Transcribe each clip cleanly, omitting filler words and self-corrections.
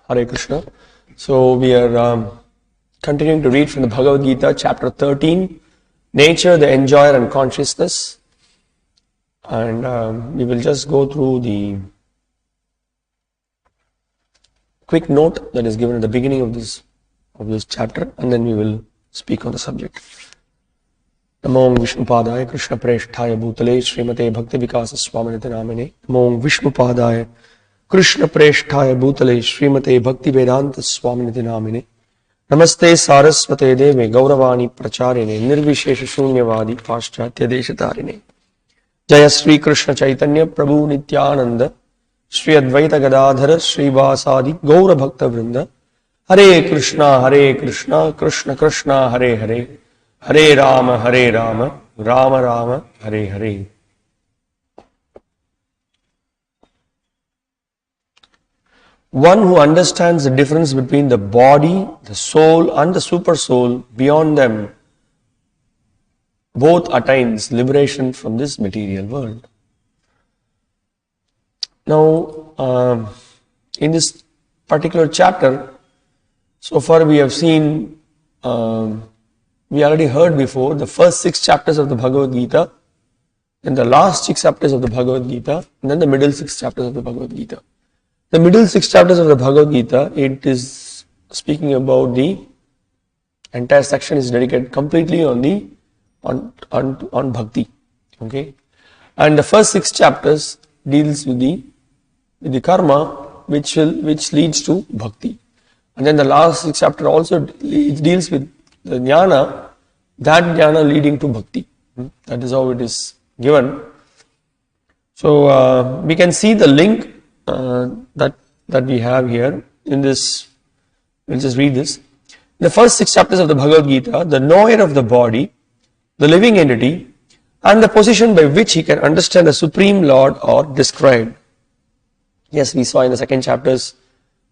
Hare Krishna. So we are continuing to read from the Bhagavad Gita, chapter 13, Nature, the Enjoyer and Consciousness. And we will just go through the quick note that is given at the beginning of this chapter, and then we will speak on the subject. Namo Vishnupadaya Krishna Preshthaya Bhutale Srimate Bhakti Vikasa Swaminiti Namine. Namo Vishnupadaya Krishna Preshthaya Bhutale Srimate Bhakti Vedanta Swaminiti Namine. Namaste Saraswate Deve Gauravani Pracharine Nirvishesha Shunyavadi Paschatya Deshatarine. Jaya Sri Krishna Chaitanya Prabhu Nityananda Sri Advaita Gadadhara Sri Vasadi Gaura Bhakta Vrinda. Hare Krishna, Krishna Krishna, Hare Hare, Hare Rama, Rama Rama, Hare Hare. One who understands the difference between the body, the soul and the super soul, beyond them, both attains liberation from this material world. Now, in this particular chapter, so far we have seen, we already heard before the first 6 chapters of the Bhagavad Gita, then the last 6 chapters of the Bhagavad Gita, and then the middle 6 chapters of the Bhagavad Gita. The middle 6 chapters of the Bhagavad Gita, it is speaking about the entire section is dedicated completely on bhakti. Okay, and the first 6 chapters deals with the karma which leads to bhakti. And then the last 6 chapter also it deals with the jnana, that jnana leading to bhakti. That is how it is given. So we can see the link that we have here in this. We'll just read this. In the first 6 chapters of the Bhagavad Gita, the knower of the body, the living entity, and the position by which he can understand the Supreme Lord are described. Yes, we saw in the second chapters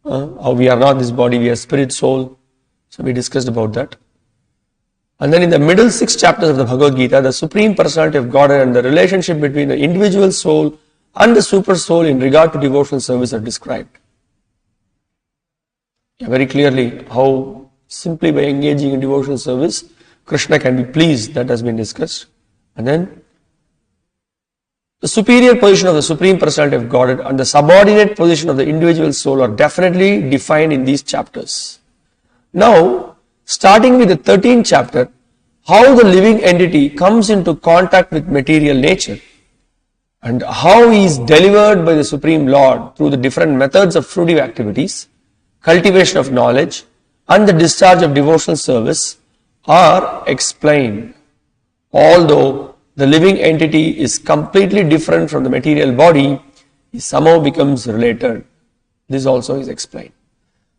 how we are not this body, we are spirit, soul. So we discussed about that. And then in the middle 6 chapters of the Bhagavad Gita, the Supreme Personality of Godhead and the relationship between the individual soul and the super soul in regard to devotional service are described. Yeah, very clearly how simply by engaging in devotional service, Krishna can be pleased, that has been discussed. And then the superior position of the Supreme Personality of Godhead and the subordinate position of the individual soul are definitely defined in these chapters. Now, starting with the 13th chapter, how the living entity comes into contact with material nature and how he is delivered by the Supreme Lord through the different methods of fruitive activities, cultivation of knowledge, and the discharge of devotional service are explained. Although the living entity is completely different from the material body, it somehow becomes related. This also is explained.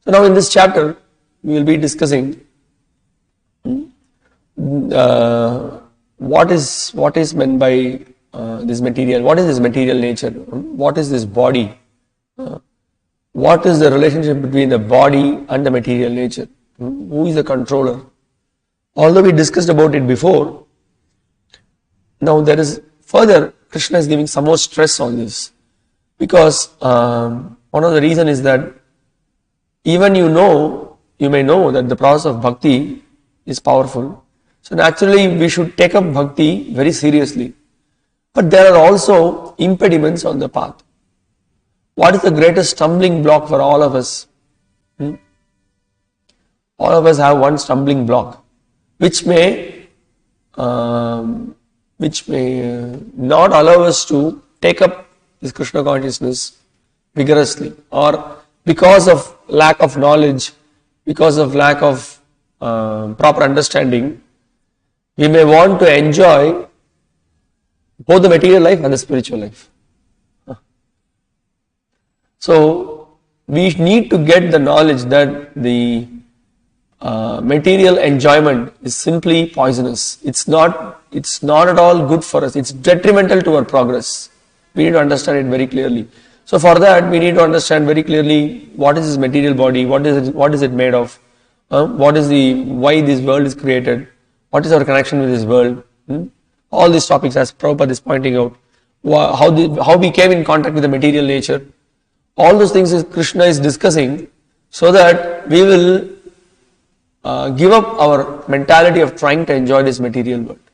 So now in this chapter, we will be discussing what is meant by this material. What is this material nature? What is this body? What is the relationship between the body and the material nature? Who is the controller? Although we discussed about it before, now there is further, Krishna is giving some more stress on this, because one of the reasons is that even you may know that the process of bhakti is powerful. So naturally we should take up bhakti very seriously. But there are also impediments on the path. What is the greatest stumbling block for all of us? All of us have one stumbling block, which may not allow us to take up this Krishna consciousness vigorously, or because of lack of knowledge, because of lack of proper understanding, we may want to enjoy both the material life and the spiritual life. So we need to get the knowledge that the material enjoyment is simply poisonous. It's not at all good for us. It's detrimental to our progress. We need to understand it very clearly. So for that, we need to understand very clearly what is this material body, what is it made of, why this world is created, what is our connection with this world. All these topics, as Prabhupada is pointing out, how we came in contact with the material nature, all those things Krishna is discussing so that we will give up our mentality of trying to enjoy this material world.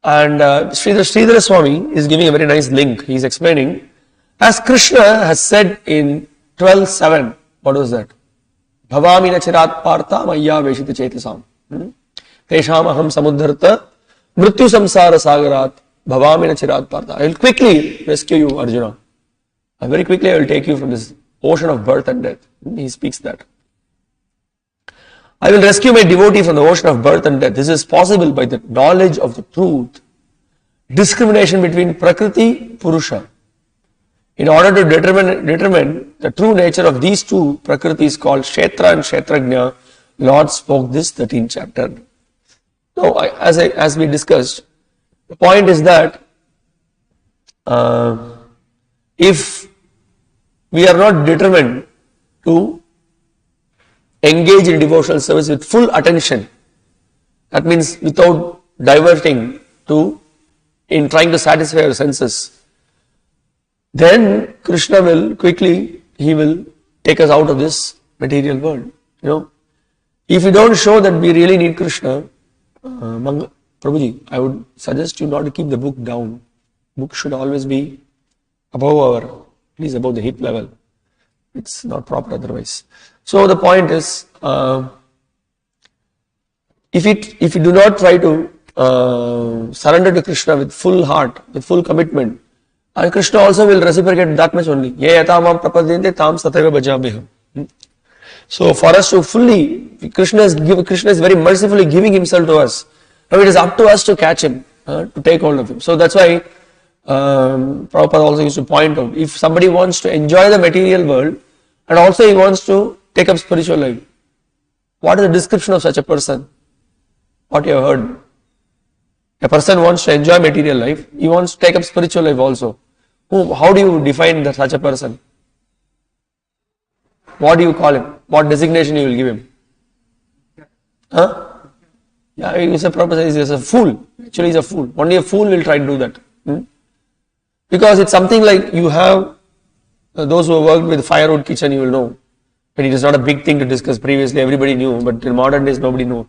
And Sridhara Swami is giving a very nice link. He is explaining, as Krishna has said in 12.7, what was that? Bhavami nachirat partha maya veshita chetasam. Tesham aham samudharta mrityu samsara sagarat bhavami nachirat partha. I will quickly rescue you, Arjuna. And very quickly I will take you from this ocean of birth and death. He speaks that. I will rescue my devotee from the ocean of birth and death. This is possible by the knowledge of the truth. Discrimination between Prakrti, Purusa. In order to determine the true nature of these two Prakritis called Kshetra and Kshetrajna, Lord spoke this 13th chapter. Now, as we discussed, the point is that if we are not determined to engage in devotional service with full attention, that means without diverting in trying to satisfy our senses, then Krishna will quickly, he will take us out of this material world. If we don't show that we really need Krishna, Prabhuji, I would suggest you not to keep the book down. Book should always be above the hip level. It's not proper otherwise. So the point is, if you do not try to surrender to Krishna with full heart, with full commitment, and Krishna also will reciprocate that much only. Ye yatamam prapadyante tam sataiva bhajamiham. So for us to fully, Krishna is very mercifully giving himself to us. Now it is up to us to catch him, to take hold of him. So that's why Prabhupada also used to point out, if somebody wants to enjoy the material world and also he wants to take up spiritual life, what is the description of such a person? What you have heard? A person wants to enjoy material life, he wants to take up spiritual life also. How do you define such a person? What do you call him? What designation you will give him? Yeah, he's a fool. Actually, he's a fool. Only a fool will try to do that. Because it's something like you have, those who have worked with firewood kitchen, you will know. But it is not a big thing to discuss. Previously, everybody knew, but in modern days, nobody knew.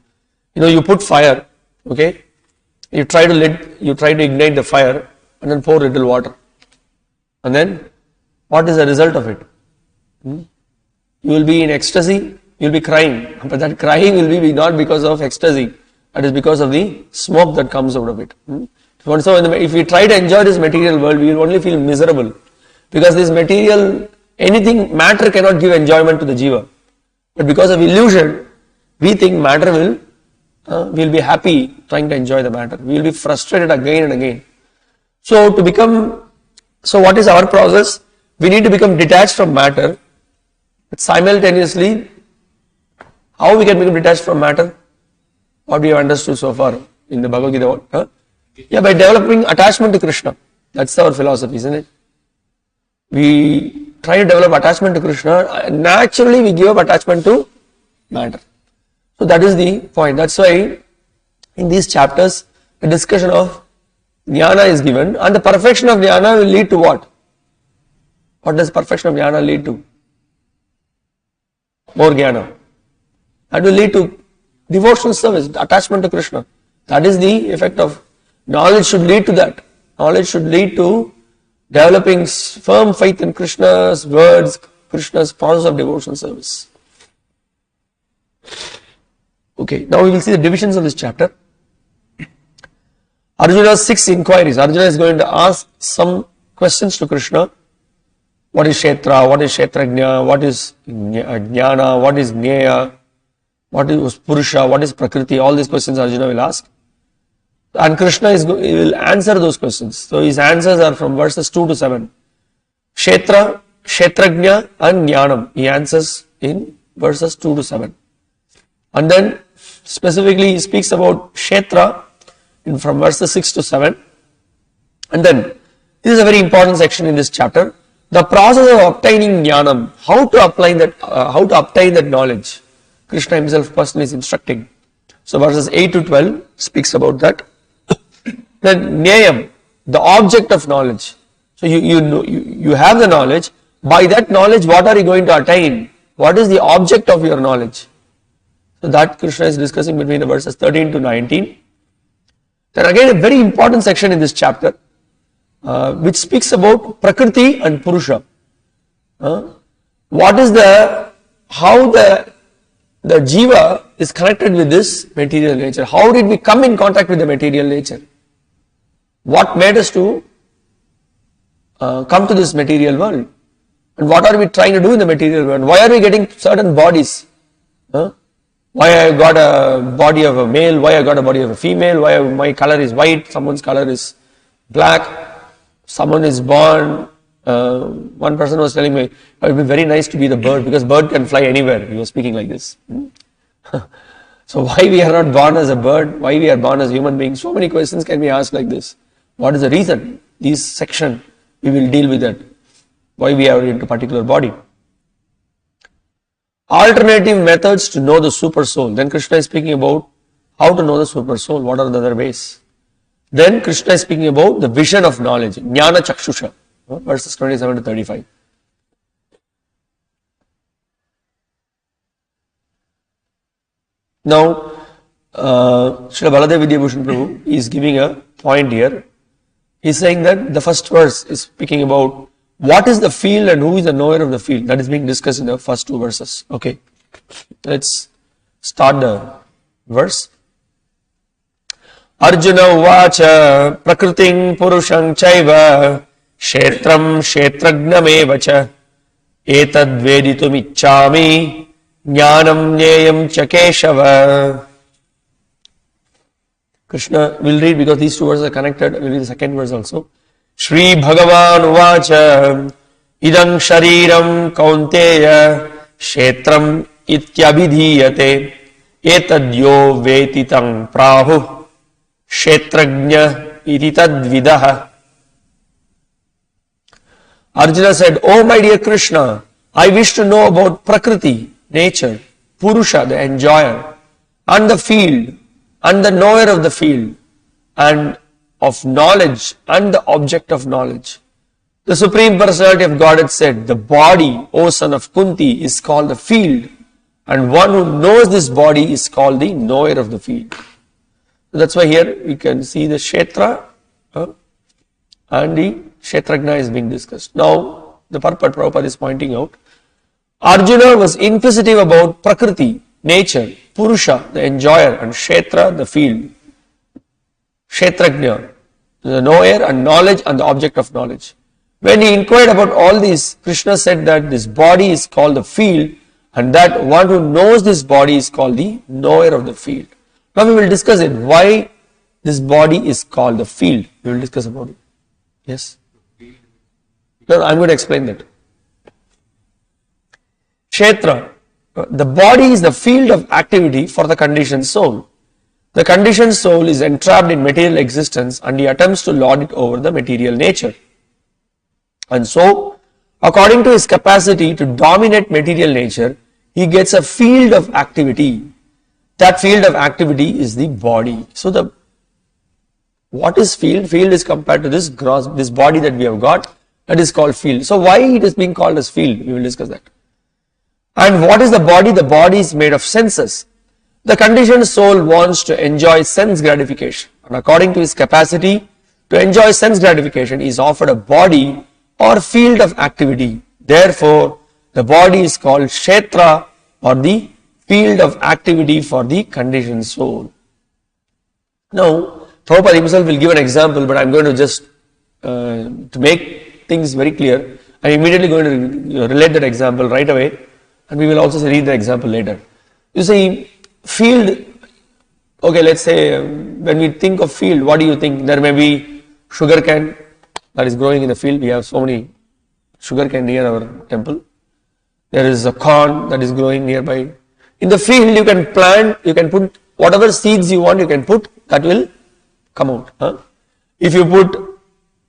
You put fire, okay? You try to ignite the fire and then pour a little water. And then, what is the result of it? You will be in ecstasy, you will be crying. But that crying will be not because of ecstasy. That is because of the smoke that comes out of it. So if we try to enjoy this material world, we will only feel miserable. Because this material, matter cannot give enjoyment to the jiva. But because of illusion, we think matter we'll be happy trying to enjoy the matter. We will be frustrated again and again. So what is our process? We need to become detached from matter. But simultaneously, how we can become detached from matter? What we have understood so far in the Bhagavad Gita? Yeah, by developing attachment to Krishna. That's our philosophy, isn't it? We try to develop attachment to Krishna. Naturally, we give up attachment to matter. So that is the point. That's why in these chapters, the discussion of jnana is given, and the perfection of jnana will lead to what? What does perfection of jnana lead to? More jnana. That will lead to devotional service, attachment to Krishna. That is the effect of knowledge. Should lead to that. Knowledge should lead to developing firm faith in Krishna's words, Krishna's process of devotional service. Okay, now we will see the divisions of this chapter. Arjuna's 6 inquiries. Arjuna is going to ask some questions to Krishna. What is Kshetra? What is Kshetrajna? What is Jnana? What is Jnaya? What is Purusha? What is Prakriti? All these questions Arjuna will ask. And Krishna will answer those questions. So his answers are from verses 2 to 7. Kshetra, Kshetrajna and Jnanam. He answers in verses 2 to 7. And then specifically he speaks about Kshetra from verses 6 to 7. And then this is a very important section in this chapter. The process of obtaining Jnanam. How to obtain that knowledge. Krishna himself personally is instructing. So verses 8 to 12 speaks about that. Then Jnayam, the object of knowledge. So you have the knowledge. by that knowledge, what are you going to attain? What is the object of your knowledge? So that Krishna is discussing between the verses 13 to 19. Then again a very important section in this chapter, which speaks about Prakrti and Purusa. What is how the jiva is connected with this material nature? How did we come in contact with the material nature? What made us to come to this material world? And what are we trying to do in the material world? Why are we getting certain bodies? Why I got a body of a male? Why I got a body of a female? Why my color is white? Someone's color is black. Someone is born. One person was telling me, it would be very nice to be the bird because bird can fly anywhere. He was speaking like this. So why we are not born as a bird? Why we are born as human beings? So many questions can be asked like this. What is the reason? This section we will deal with that. Why we are into particular body. Alternative methods to know the super soul. Then Krishna is speaking about how to know the super soul. What are the other ways? Then Krishna is speaking about the vision of knowledge. Jnana Chakshusha. Verses 27 to 35. Now, Srila Baladev Vidyabhushan Prabhu is giving a point here. He is saying that the first verse is speaking about what is the field and who is the knower of the field. That is being discussed in the first two verses. Okay, let's start the verse. Arjuna uvacha prakriting purushang chaiva kshetram kshetragnam etad veditum ichchami jnanam jneyam cha keshava. Krishna will read because these two verses are connected. We'll read the second verse also. Shri Bhagavan uvacha idam shariram kaunteya kshetram ityabhidhiyate etadyo vetitang prahu kshetrajna iti tadvidah. Arjuna said, "Oh my dear Krishna, I wish to know about Prakriti, nature, Purusha, the enjoyer, and the field, and the knower of the field, and of knowledge, and the object of knowledge." The Supreme Personality of Godhead said, "The body, O son of Kunti, is called the field, and one who knows this body is called the knower of the field." So that's why here we can see the Kshetra and the Kshetrajna is being discussed. Now, the purport Prabhupada is pointing out, Arjuna was inquisitive about Prakriti, nature, Purusha, the enjoyer, and Kshetra, the field. Kshetrajna, the knower and knowledge and the object of knowledge. When he inquired about all these, Krishna said that this body is called the field and that one who knows this body is called the knower of the field. Now we will discuss it. Why this body is called the field. We will discuss about it. Yes? No, I am going to explain that. Kshetra, the body is the field of activity for the conditioned soul. The conditioned soul is entrapped in material existence and he attempts to lord it over the material nature. And so, according to his capacity to dominate material nature, he gets a field of activity. That field of activity is the body. So, what is field? Field is compared to this body that we have got, that is called field. So, why it is being called as field? We will discuss that. And what is the body? The body is made of senses. The conditioned soul wants to enjoy sense gratification, and according to his capacity to enjoy sense gratification, he is offered a body or field of activity. Therefore, the body is called Kshetra or the field of activity for the conditioned soul. Now, Prabhupada himself will give an example, but I am going to just to make things very clear, I am immediately going to relate that example right away, and we will also read the example later. You see, field, okay, let's say when we think of field, what do you think? There may be sugar cane that is growing in the field. We have so many sugar cane near our temple. There is a corn that is growing nearby. In the field, you can plant, you can put whatever seeds you want, you can put, that will come out. If you put,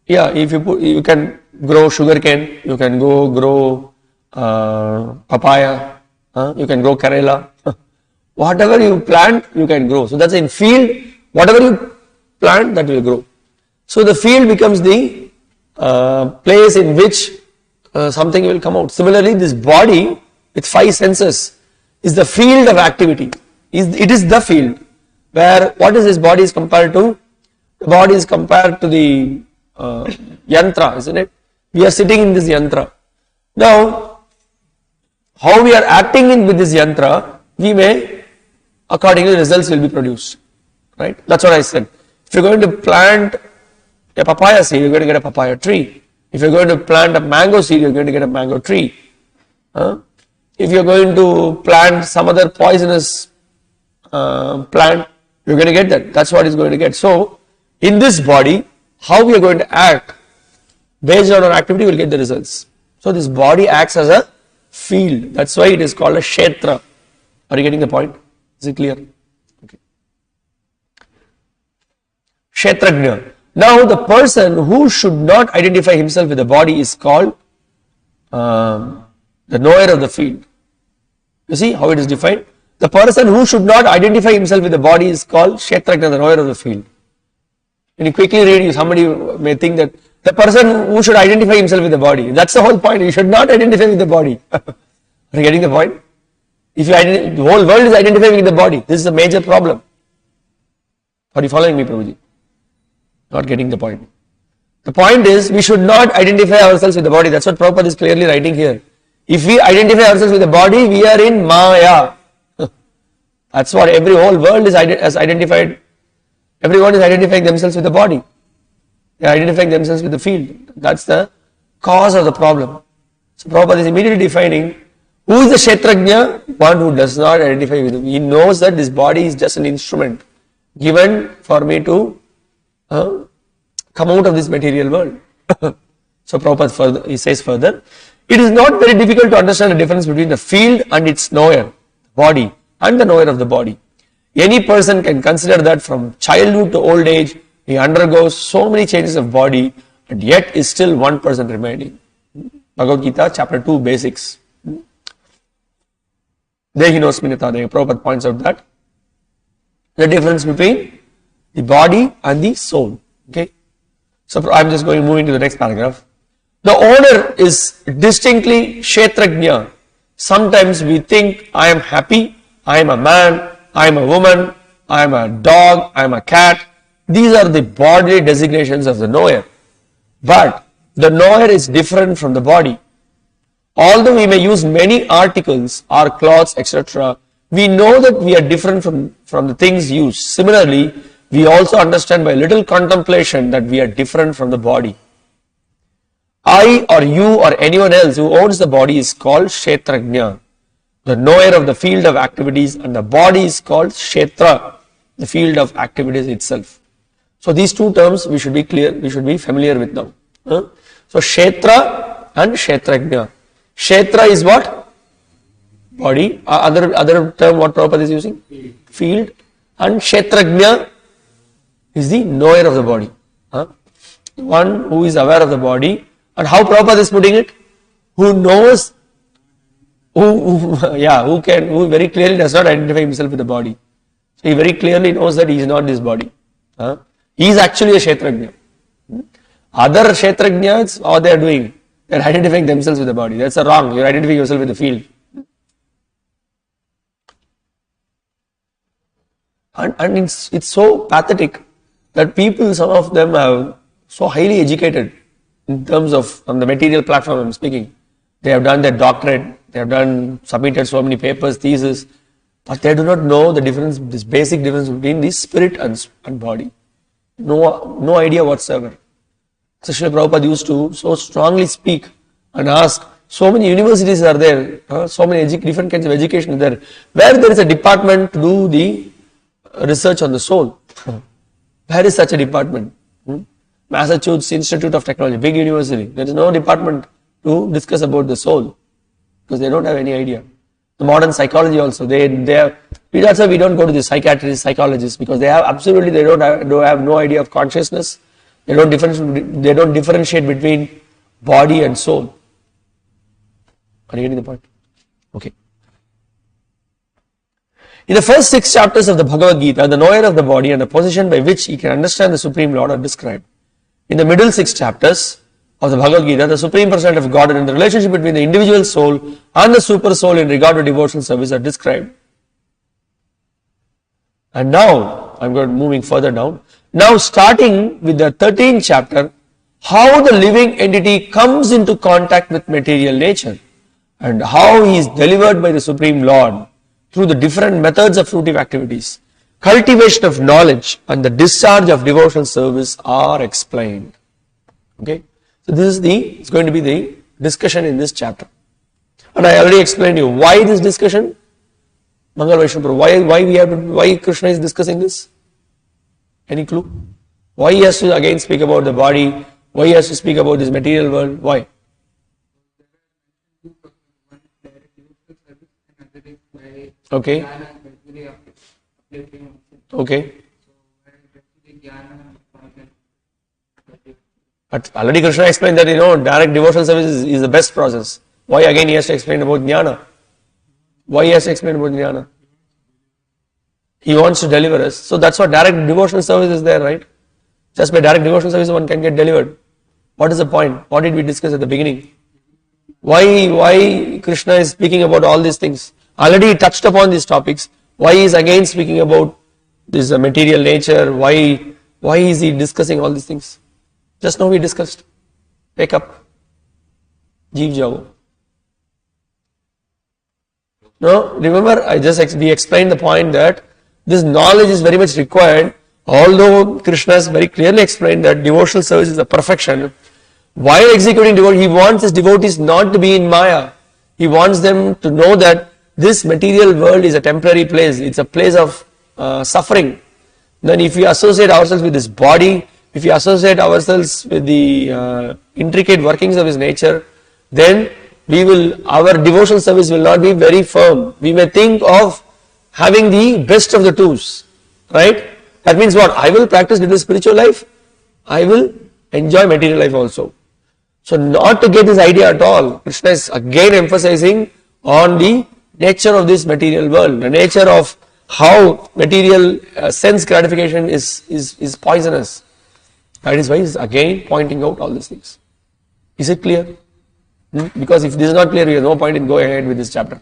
you can grow sugar cane, you can go grow papaya, you can grow Karela. Whatever you plant, you can grow. So that's in field, whatever you plant, that will grow. So the field becomes the place in which something will come out. Similarly, this body with 5 senses is the field of activity. It is the field where what is this body is compared to? The body is compared to the yantra, isn't it? We are sitting in this yantra. Now, how we are acting in with this yantra, we may, accordingly, results will be produced. Right? That's what I said. If you're going to plant a papaya seed, you're going to get a papaya tree. If you're going to plant a mango seed, you're going to get a mango tree. If you're going to plant some other poisonous plant, you're going to get that. That's what it's going to get. So, in this body, how we are going to act, based on our activity, we'll get the results. So, this body acts as a field. That's why it is called a kshetra. Are you getting the point? Is it clear? Okay. Kshetrajna. Now, the person who should not identify himself with the body is called the knower of the field. You see how it is defined? The person who should not identify himself with the body is called Kshetrajna, the knower of the field. When you quickly read, somebody may think that the person who should identify himself with the body. That's the whole point. You should not identify with the body. Are you getting the point? If the whole world is identifying with the body, this is a major problem. Are you following me, Prabhuji? Not getting the point. The point is, we should not identify ourselves with the body. That's what Prabhupada is clearly writing here. If we identify ourselves with the body, we are in Maya. That's what every whole world is identified. Everyone is identifying themselves with the body. They are identifying themselves with the field. That's the cause of the problem. So Prabhupada is immediately defining who is the Kshetrajna? One who does not identify with him. He knows that this body is just an instrument given for me to come out of this material world. So Prabhupada he says further, it is not very difficult to understand the difference between the field and its knower, body, and the knower of the body. Any person can consider that from childhood to old age, he undergoes so many changes of body, and yet is still one person remaining. Bhagavad Gita, chapter 2, basics. Dehinosminatadaya. Prabhupada points out that the difference between the body and the soul. Okay. So I'm just moving to the next paragraph. The owner is distinctly Kshetrajna. Sometimes we think I am happy, I am a man, I am a woman, I am a dog, I am a cat. These are the bodily designations of the knower. But the knower is different from the body. Although we may use many articles or clothes, etc., we know that we are different from the things used. Similarly, we also understand by little contemplation that we are different from the body. I or you or anyone else who owns the body is called Kshetrajna, the knower of the field of activities, and the body is called Kshetra, the field of activities itself. So these two terms we should be clear, we should be familiar with now. So Kshetra and Kshetrajna. Kshetra is what? Body. Other term what Prabhupada is using? Field. And Kshetrajna is the knower of the body. One who is aware of the body. And how Prabhupada is putting it? Who knows, who very clearly does not identify himself with the body. So he very clearly knows that he is not this body. He is actually a Kshetrajna. Other Kshetrajnas, what they are doing? They are identifying themselves with the body. That's wrong. You are identifying yourself with the field. And it's so pathetic that people, some of them are so highly educated in terms of, from the material platform I'm speaking. They have done their doctorate, they have submitted so many papers, theses, but they do not know the difference, this basic difference between the spirit and body. No idea whatsoever. So Srila Prabhupada used to so strongly speak and ask, so many universities are there, so many different kinds of education are there, where there is a department to do the research on the soul. Where is such a department? Massachusetts Institute of Technology, big university. There is no department to discuss about the soul because they don't have any idea. The modern psychology also, that's why we don't go to the psychiatrists, psychologists, because they don't have no idea of consciousness. They don't differentiate between body and soul. Are you getting the point? Okay. In the first 6 chapters of the Bhagavad Gita, the knower of the body and the position by which he can understand the Supreme Lord are described. In the middle 6 chapters of the Bhagavad Gita, the Supreme Personality of Godhead and the relationship between the individual soul and the super soul in regard to devotional service are described. And now, I'm going moving further down. Now starting with the 13th chapter, how the living entity comes into contact with material nature and how he is delivered by the Supreme Lord through the different methods of fruitive activities. Cultivation of knowledge and the discharge of devotional service are explained. Okay, so this is it's going to be the discussion in this chapter. And I already explained to you why this discussion. Mangal Vaishnava, why Krishna is discussing this? Any clue? Why he has to again speak about the body? Why he has to speak about this material world? Why? Okay. Okay. But already Krishna explained that direct devotional service is the best process. Why again he has to explain about jnana? Why he has to explain about jnana? He wants to deliver us. So that's what direct devotional service is there, right? Just by direct devotional service one can get delivered. What is the point? What did we discuss at the beginning? Why Krishna is speaking about all these things? Already he touched upon these topics. Why he is again speaking about this material nature? Why is he discussing all these things? Just now we discussed. Wake up. Jeev jao. No, remember we explained the point that this knowledge is very much required. Although Krishna has very clearly explained that devotional service is a perfection, while executing devotion, he wants his devotees not to be in Maya. He wants them to know that this material world is a temporary place. It's a place of suffering. Then if we associate ourselves with this body, if we associate ourselves with the intricate workings of his nature, then our devotional service will not be very firm. We may think of having the best of the twos, right? That means what? I will practice little spiritual life. I will enjoy material life also. So not to get this idea at all, Krishna is again emphasizing on the nature of this material world, the nature of how material sense gratification is poisonous. That is why he is again pointing out all these things. Is it clear? Because if this is not clear, we have no point in going ahead with this chapter.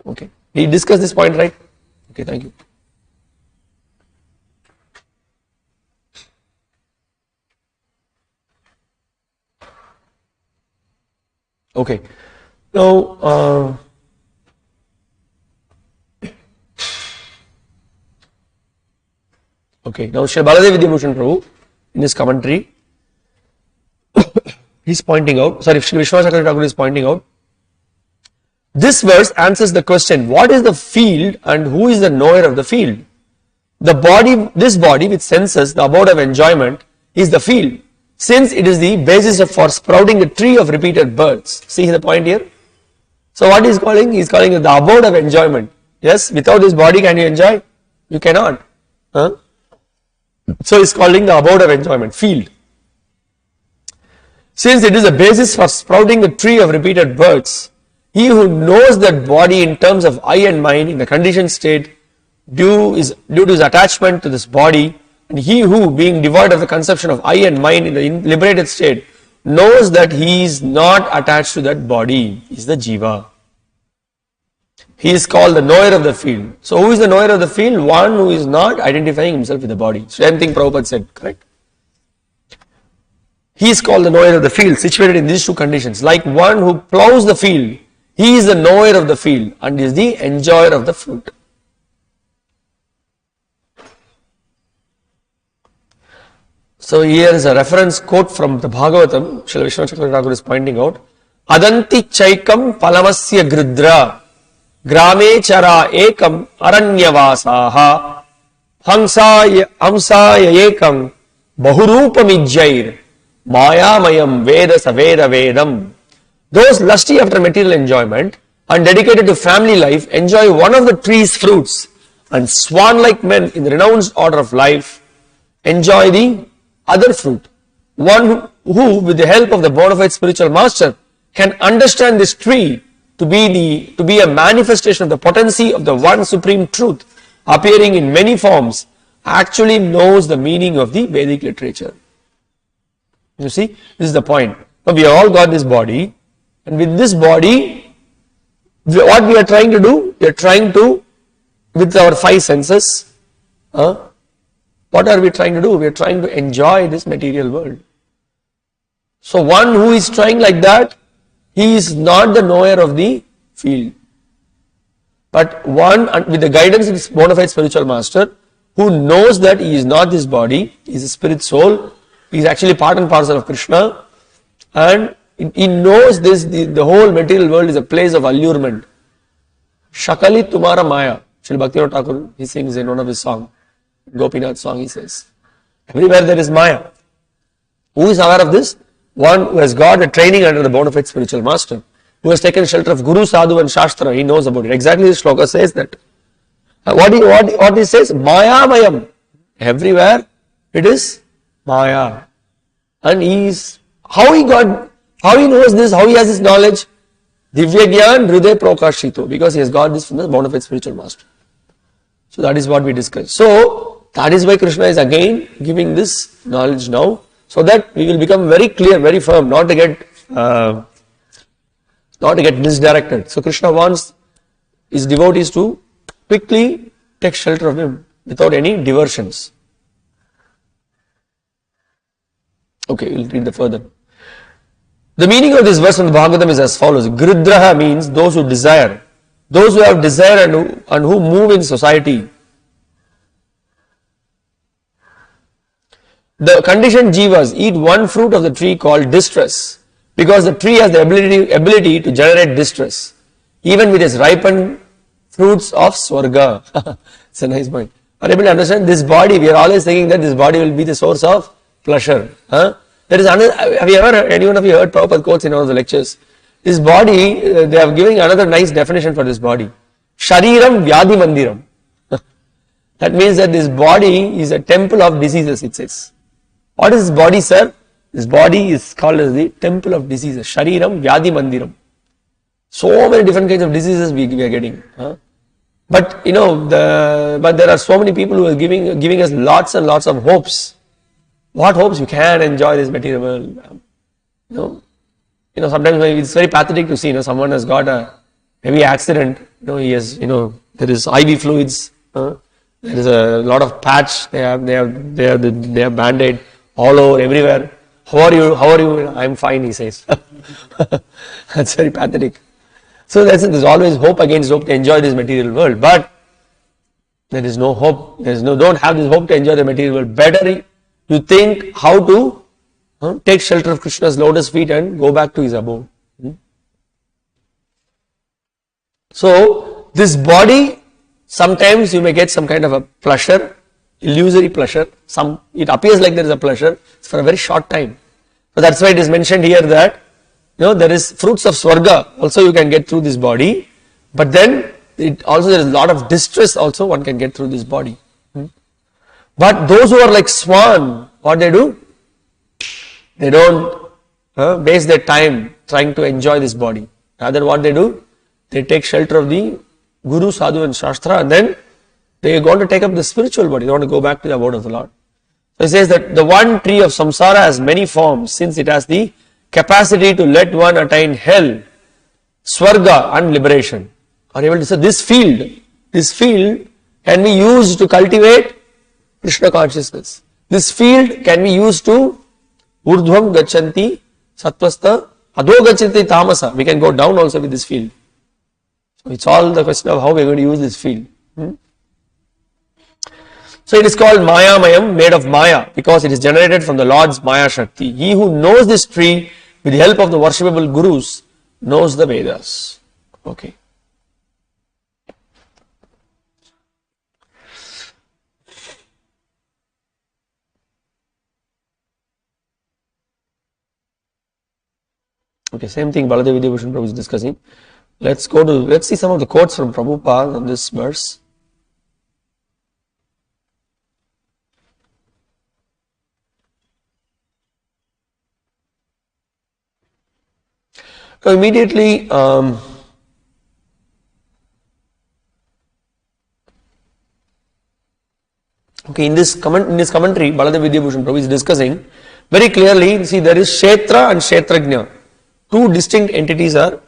Okay. Did you discuss this point, right? Okay, thank you. Okay. Now, now Sri Baladev Vidyabhushan Prabhu in his commentary, he's pointing out, Sri Vishwanath Chakravarti Thakur is pointing out, this verse answers the question, what is the field and who is the knower of the field? This body with senses, the abode of enjoyment, is the field, since it is the basis for sprouting the tree of repeated births. See the point here? So what he is calling? He is calling it the abode of enjoyment. Yes, without this body can you enjoy? You cannot. So he is calling the abode of enjoyment, field. Since it is the basis for sprouting the tree of repeated births, he who knows that body in terms of I and mind in the conditioned state due to his attachment to this body, and he who, being devoid of the conception of I and mind in the liberated state, knows that he is not attached to that body, is the jiva. He is called the knower of the field. So who is the knower of the field? One who is not identifying himself with the body. Same thing Prabhupada said, correct? He is called the knower of the field, situated in these two conditions. Like one who plows the field, he is the knower of the field and is the enjoyer of the fruit. So here is a reference quote from the Bhagavatam. Srila Vishwanath Chakravarti Thakur is pointing out, Adanti chaikam palamasya gridra grame chara ekam aranyavasaha hamsaya ekam bahurupamijjair mayamayam veda saveda vedam. Those lusty after material enjoyment and dedicated to family life enjoy one of the tree's fruits, and swan-like men in the renounced order of life enjoy the other fruit. One who, with the help of the bona fide spiritual master, can understand this tree to be a manifestation of the potency of the one supreme truth appearing in many forms, actually knows the meaning of the Vedic literature. You see, this is the point. Now we have all got this body, and with this body, what we are trying to do? We are trying to, with our five senses, what are we trying to do? We are trying to enjoy this material world. So one who is trying like that, he is not the knower of the field. But one with the guidance of this bona fide spiritual master, who knows that he is not this body, he is a spirit soul, he is actually part and parcel of Krishna, and he knows this, the whole material world is a place of allurement. Shakali Tumara Maya. Srila Bhaktivinoda Thakur, he sings in one of his songs, Gopinath song, he says, everywhere there is Maya. Who is aware of this? One who has got a training under the bona fide spiritual master, who has taken shelter of Guru, Sadhu and Shastra, he knows about it. Exactly this shloka says that. What he says? Maya Mayam. Everywhere it is Maya. And how he knows this, how he has this knowledge? Divya Gyan Hriday Prakashito, because he has got this from the bona fide spiritual master. So that is what we discussed. So that is why Krishna is again giving this knowledge now, so that we will become very clear, very firm, not to get misdirected. So Krishna wants his devotees to quickly take shelter of him without any diversions. Okay, we'll read the further. The meaning of this verse from the Bhagavatam is as follows. Gridraha means those who desire, those who have desire and who move in society. The conditioned jivas eat one fruit of the tree called distress, because the tree has the ability to generate distress, even with its ripened fruits of Swarga. It's a nice point. Are you able to understand? This body, we are always thinking that this body will be the source of pleasure. There is another, anyone of you heard Prabhupada quotes in one of the lectures? This body, they are giving another nice definition for this body. Shariram Vyadhi Mandiram. That means that this body is a temple of diseases, it says. What is this body, sir? This body is called as the temple of diseases. Shariram Vyadhi Mandiram. So many different kinds of diseases we are getting. But but there are so many people who are giving us lots and lots of hopes. What hopes? You can enjoy this material world. Sometimes it's very pathetic to see, someone has got a heavy accident. He has, there is IV fluids. There is a lot of patch. They have band-aid all over, everywhere. How are you? I'm fine, he says. That's very pathetic. So there's always hope against hope to enjoy this material world. But there is no hope. Don't have this hope to enjoy the material world. Better you think how to take shelter of Krishna's lotus feet and go back to his abode. So this body, sometimes you may get some kind of a pleasure, illusory pleasure. It appears like there is a pleasure. It's for a very short time. So that's why it is mentioned here that there is fruits of Swarga also you can get through this body, but then there is a lot of distress also one can get through this body. But those who are like swan, what they do? They don't waste their time trying to enjoy this body. Rather what they do? They take shelter of the Guru, Sadhu and Shastra, and then they are going to take up the spiritual body. They want to go back to the abode of the Lord. So it says that the one tree of samsara has many forms, since it has the capacity to let one attain hell, swarga and liberation. Are you able to say this field can be used to cultivate Krishna consciousness. This field can be used to urdhvam gachanti satvasta adho gachanti tamasa. We can go down also with this field. So it's all the question of how we are going to use this field. So it is called Maya Mayam, made of Maya, because it is generated from the Lord's Maya Shakti. He who knows this tree with the help of the worshipable Gurus knows the Vedas. Okay. Okay, same thing Baladev Vidyabhushan Prabhu is discussing. Let's see some of the quotes from Prabhupada on this verse. So immediately, in this commentary, Baladev Vidyabhushan Prabhu is discussing very clearly, see, there is Kshetra and Kshetrajna. Two distinct entities are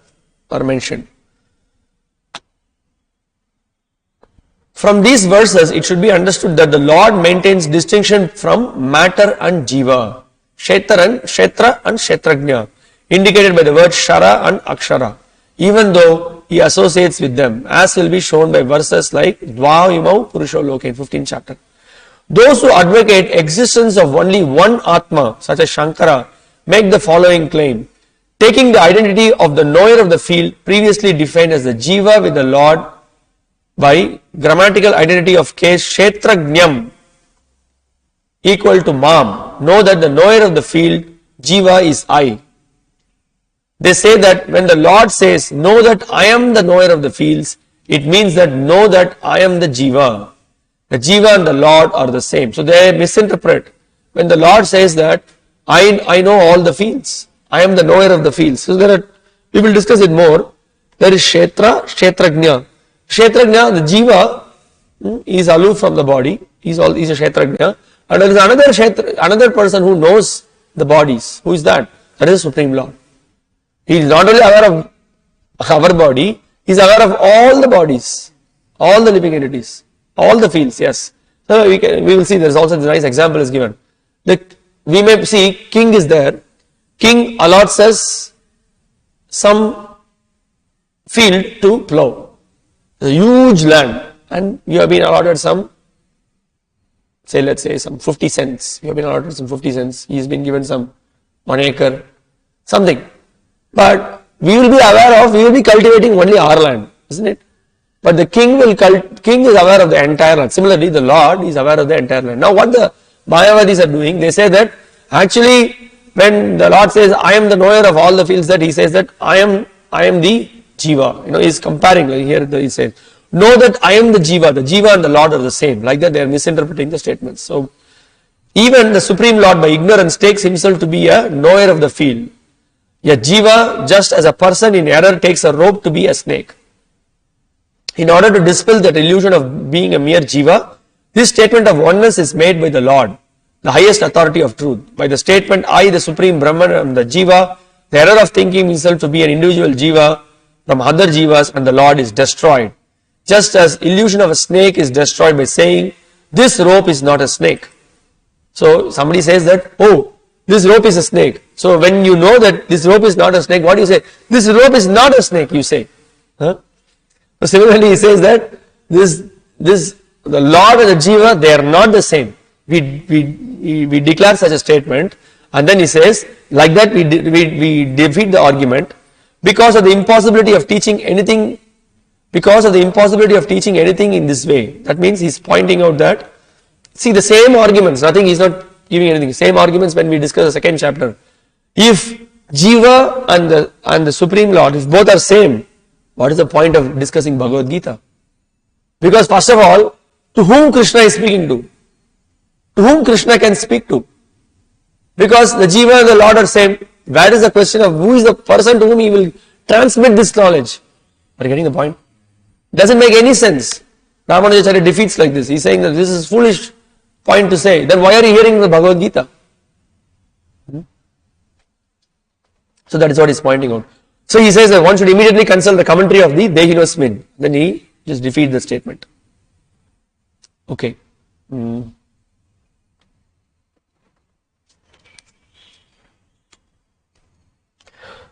mentioned. From these verses, it should be understood that the Lord maintains distinction from matter and jiva, Kshetra and Kshetrajna, indicated by the word Shara and Akshara, even though he associates with them, as will be shown by verses like Dva Imau Purusho Loke in 15th chapter. Those who advocate existence of only one Atma, such as Shankara, make the following claim. Taking the identity of the knower of the field, previously defined as the jiva with the Lord, by grammatical identity of case Kshetrajnam equal to Mam, know that the knower of the field, jiva, is I. They say that when the Lord says, know that I am the knower of the fields, it means that know that I am the jiva. The jiva and the Lord are the same. So they misinterpret. When the Lord says that I know all the fields, I am the knower of the fields. So we will discuss it more. There is Kshetra, Kshetrajna. Kshetrajna, the jiva, is aloof from the body. He is a Kshetrajna. And there is another person who knows the bodies. Who is that? That is the Supreme Lord. He is not only aware of our body, he is aware of all the bodies, all the living entities, all the fields, yes. So we will see there is also a nice example is given. We may see king is there, king allots us some field to plow, a huge land, and you have been allotted some, say let's say some 50 cents, you have been allotted some 50 cents, he has been given some 1 acre, something. But we will be cultivating only our land, isn't it? But the king is aware of the entire land. Similarly, the Lord is aware of the entire land. Now what the Mayavadis are doing, they say that actually when the Lord says, I am the knower of all the fields, that he says that I am the jiva. He is comparing, like here he says, know that I am the jiva and the Lord are the same. Like that they are misinterpreting the statements. So even the Supreme Lord by ignorance takes himself to be a knower of the field. A jiva, just as a person in error takes a rope to be a snake. In order to dispel that illusion of being a mere jiva, this statement of oneness is made by the Lord, the highest authority of truth. By the statement, I, the Supreme Brahman, am the jiva, the error of thinking himself to be an individual jiva from other jivas and the Lord is destroyed. Just as illusion of a snake is destroyed by saying, this rope is not a snake. So somebody says that, oh, this rope is a snake. So when you know that this rope is not a snake, what do you say? This rope is not a snake, you say. Huh? So similarly, he says that the Lord and the Jiva, they are not the same. We declare such a statement, and then he says, like that we defeat the argument because of the impossibility of teaching anything. Because of the impossibility of teaching anything in this way. That means he is pointing out that, see, the same arguments. Nothing. He is not giving anything. Same arguments when we discuss the 2nd chapter. If Jiva and the Supreme Lord, if both are same, what is the point of discussing Bhagavad Gita? Because first of all, to whom Krishna is speaking to? To whom Krishna can speak to? Because the Jiva and the Lord are same. Where is the question of who is the person to whom he will transmit this knowledge? Are you getting the point? Doesn't make any sense. Ramanujacharya defeats like this. He is saying that this is foolish point to say. Then why are you hearing the Bhagavad Gita? So that is what he is pointing out. So he says that one should immediately consult the commentary of the Dehinosmin. Then he just defeats the statement. Okay.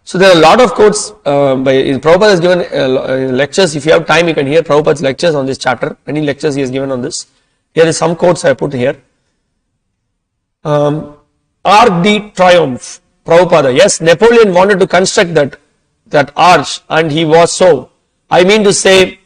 So there are a lot of quotes Prabhupada has given lectures. If you have time, you can hear Prabhupada's lectures on this chapter. Many lectures he has given on this. Here is some quotes I put here. Arc de Triomphe, Prabhupada. Yes, Napoleon wanted to construct that arch, and he was so, I mean to say,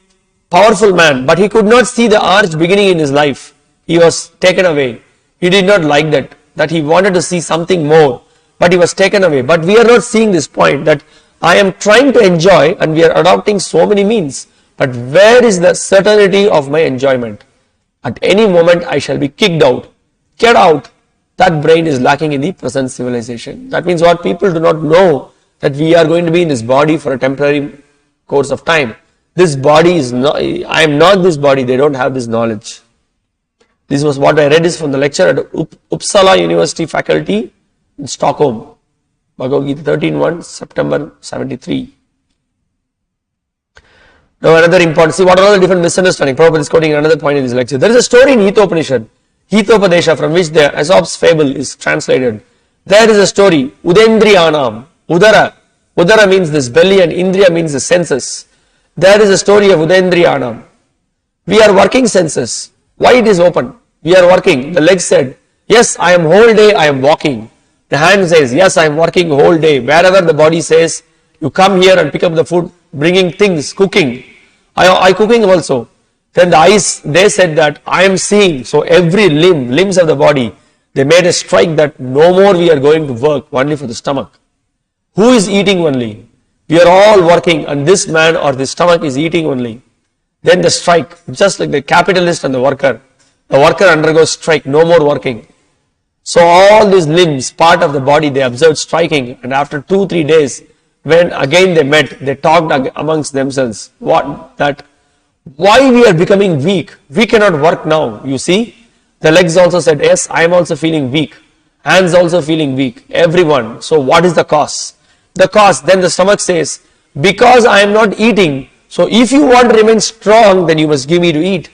powerful man, but he could not see the arch beginning in his life. He was taken away. He did not like that he wanted to see something more, but he was taken away. But we are not seeing this point that I am trying to enjoy and we are adopting so many means, but where is the certainty of my enjoyment? At any moment I shall be kicked out. Get out. That brain is lacking in the present civilization. That means what? People do not know that we are going to be in this body for a temporary course of time. This body is not, I am not this body. They don't have this knowledge. This was what I read is from the lecture at Uppsala University faculty in Stockholm. Bhagavad Gita 13.1, September 73. Now another important, see what are all the different misunderstandings. Prabhupada is quoting another point in this lecture. There is a story in Hitopanishad, Hitopadesha, from which the Aesop's fable is translated. There is a story, Udendriyanam, Udara. Udara means this belly and Indriya means the senses. There is a story of Udendriyanam. We are working senses. Why it is open? We are working. The leg said, yes, I am whole day, I am walking. The hand says, yes, I am working whole day. Wherever the body says, you come here and pick up the food, bringing things, cooking. I cooking also. Then the eyes, they said that I am seeing. So every limbs of the body, they made a strike that no more we are going to work, only for the stomach. Who is eating only? We are all working and this man or this stomach is eating only. Then the strike, just like the capitalist and the worker undergoes strike, no more working. So all these limbs, part of the body, they observed striking, and after 2-3 days, when again they met, they talked amongst themselves. Why we are becoming weak? We cannot work now, you see. The legs also said, yes, I am also feeling weak. Hands also feeling weak. Everyone. So what is the cause? The cause, then the stomach says, because I am not eating, so if you want to remain strong, then you must give me to eat.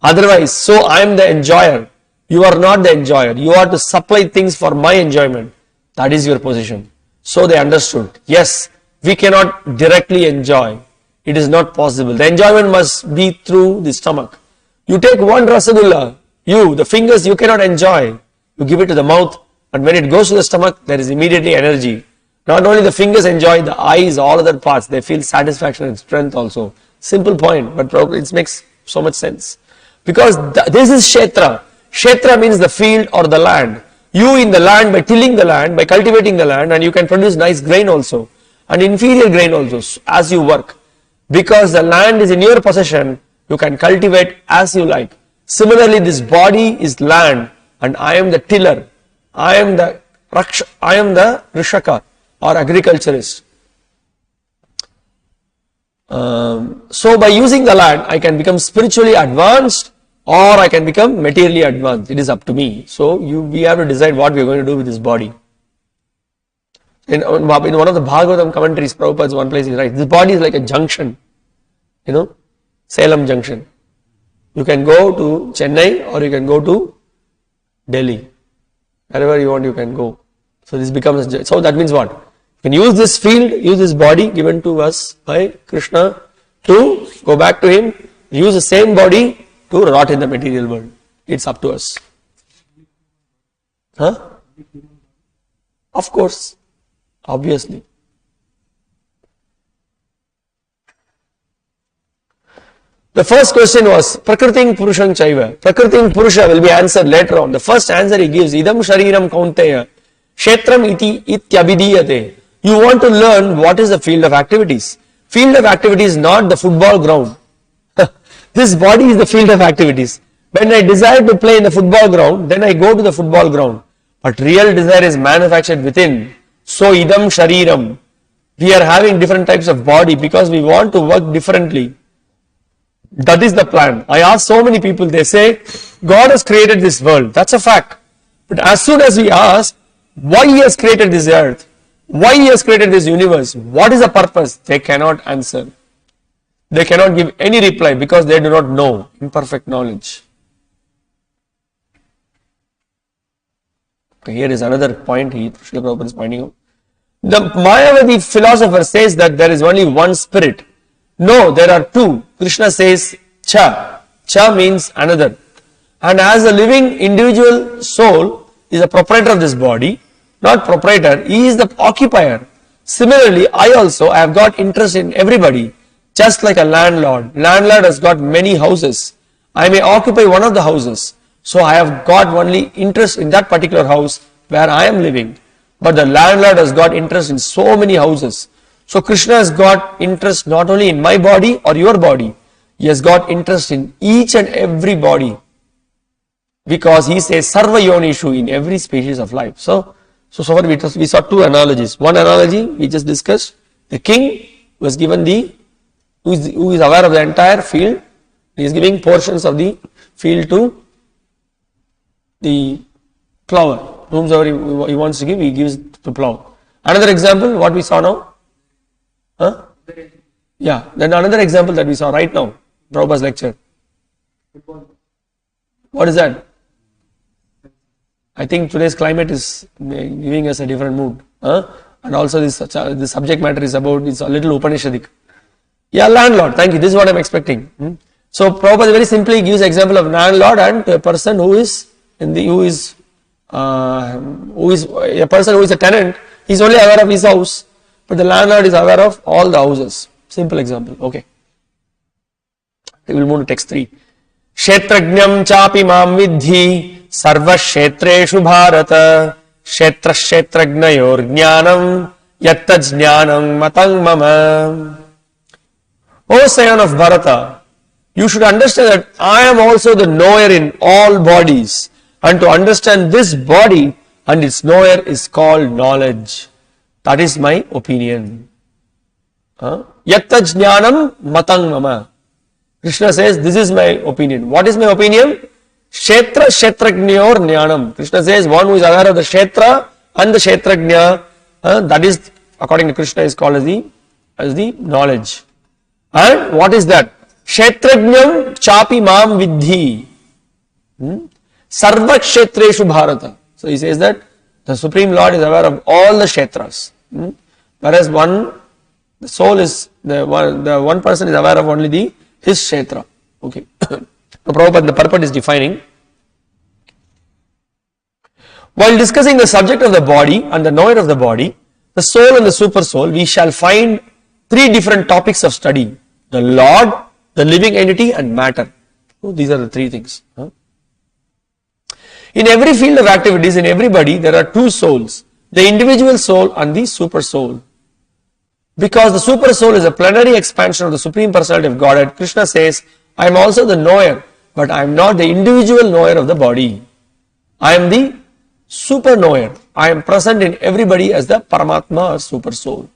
Otherwise, so I am the enjoyer. You are not the enjoyer. You are to supply things for my enjoyment. That is your position. So they understood. Yes, we cannot directly enjoy. It is not possible. The enjoyment must be through the stomach. You take one rasagulla, the fingers you cannot enjoy. You give it to the mouth, and when it goes to the stomach, there is immediately energy. Not only the fingers enjoy, the eyes, all other parts, they feel satisfaction and strength also. Simple point, but probably it makes so much sense. Because this is Kshetra. Kshetra means the field or the land. You in the land, by tilling the land, by cultivating the land, and you can produce nice grain also, and inferior grain also, as you work. Because the land is in your possession, you can cultivate as you like. Similarly, this body is land, and I am the tiller. I am the Rishaka, or agriculturist. So by using the land, I can become spiritually advanced, or I can become materially advanced. It is up to me. So we have to decide what we are going to do with this body. In one of the Bhagavatam commentaries, Prabhupada's one place he writes, this body is like a junction, Salem junction. You can go to Chennai or you can go to Delhi. Wherever you want, you can go. So this becomes, so that means what? You can use this field, use this body given to us by Krishna to go back to him, use the same body to rot in the material world. It's up to us. Of course. Obviously. The first question was Prakrti and Purusa Chaiva. Prakrti and Purusha will be answered later on. The first answer he gives, Idam Shariram Kaunteya, Kshetram iti ityabhidiyate. You want to learn what is the field of activities. Field of activities is not the football ground. This body is the field of activities. When I desire to play in the football ground, then I go to the football ground. But real desire is manufactured within. So idam shariram. We are having different types of body because we want to work differently. That is the plan. I ask so many people, they say, God has created this world. That's a fact. But as soon as we ask, why He has created this earth? Why He has created this universe? What is the purpose? They cannot answer. They cannot give any reply because they do not know. Imperfect knowledge. Okay, here is another point Srila Prabhupada is pointing out. The Mayavadi philosopher says that there is only one spirit. No, there are two. Krishna says Cha. Cha means another. And as a living individual soul is a proprietor of this body, not proprietor, he is the occupier. Similarly, I have got interest in everybody. Just like a landlord. Landlord has got many houses. I may occupy one of the houses. So I have got only interest in that particular house where I am living. But the landlord has got interest in so many houses. So Krishna has got interest not only in my body or your body. He has got interest in each and every body. Because he says Sarva Yonishu, in every species of life. So far we saw two analogies. One analogy we just discussed. The king was given who is aware of the entire field. He is giving portions of the field to the plower. whomsoever he wants to give, he gives to plow. Another example, what we saw now? Huh? Yeah, then another example that we saw right now, Prabhupada's lecture. What is that? I think today's climate is giving us a different mood. Huh? And also this subject matter is about, it's a little Upanishadic. Yeah, landlord, thank you, this is what I am expecting. So Prabhupada very simply gives example of landlord and a person who is a person who is a tenant, he is only aware of his house, but the landlord is aware of all the houses. Simple example, okay. We will move to text 3. Kshetrajnam chapi mam vidhi sarva kshetreshu bharata kshetra kshetrajnayor jnanam yatta jnanam matang mama. O son of Bharata, you should understand that I am also the knower in all bodies, and to understand this body and its knower is called knowledge. That is my opinion. Yatta jnanam matang mama. Krishna says, this is my opinion. What is my opinion? Kshetra kshetrajnyor jnanam. Krishna says, one who is aware of the kshetra and the kshetrajna, that is, according to Krishna, is called as the knowledge. And what is that? Kshetrajnam chapi mam vidhi. Sarva kshetreshu bharata. So he says that the Supreme Lord is aware of all the kshetras. Whereas the soul is, the one person is aware of only his kshetra. Okay. Prabhupada, the purport is defining. While discussing the subject of the body and the knower of the body, the soul and the super soul, we shall find 3 different topics of study: the Lord, the living entity, and matter. So these are the 3 things. In every field of activities, in everybody, there are 2 souls: the individual soul and the super soul. Because the super soul is a plenary expansion of the Supreme Personality of Godhead, Krishna says, I am also the knower, but I am not the individual knower of the body. I am the super knower. I am present in everybody as the Paramatma or super soul.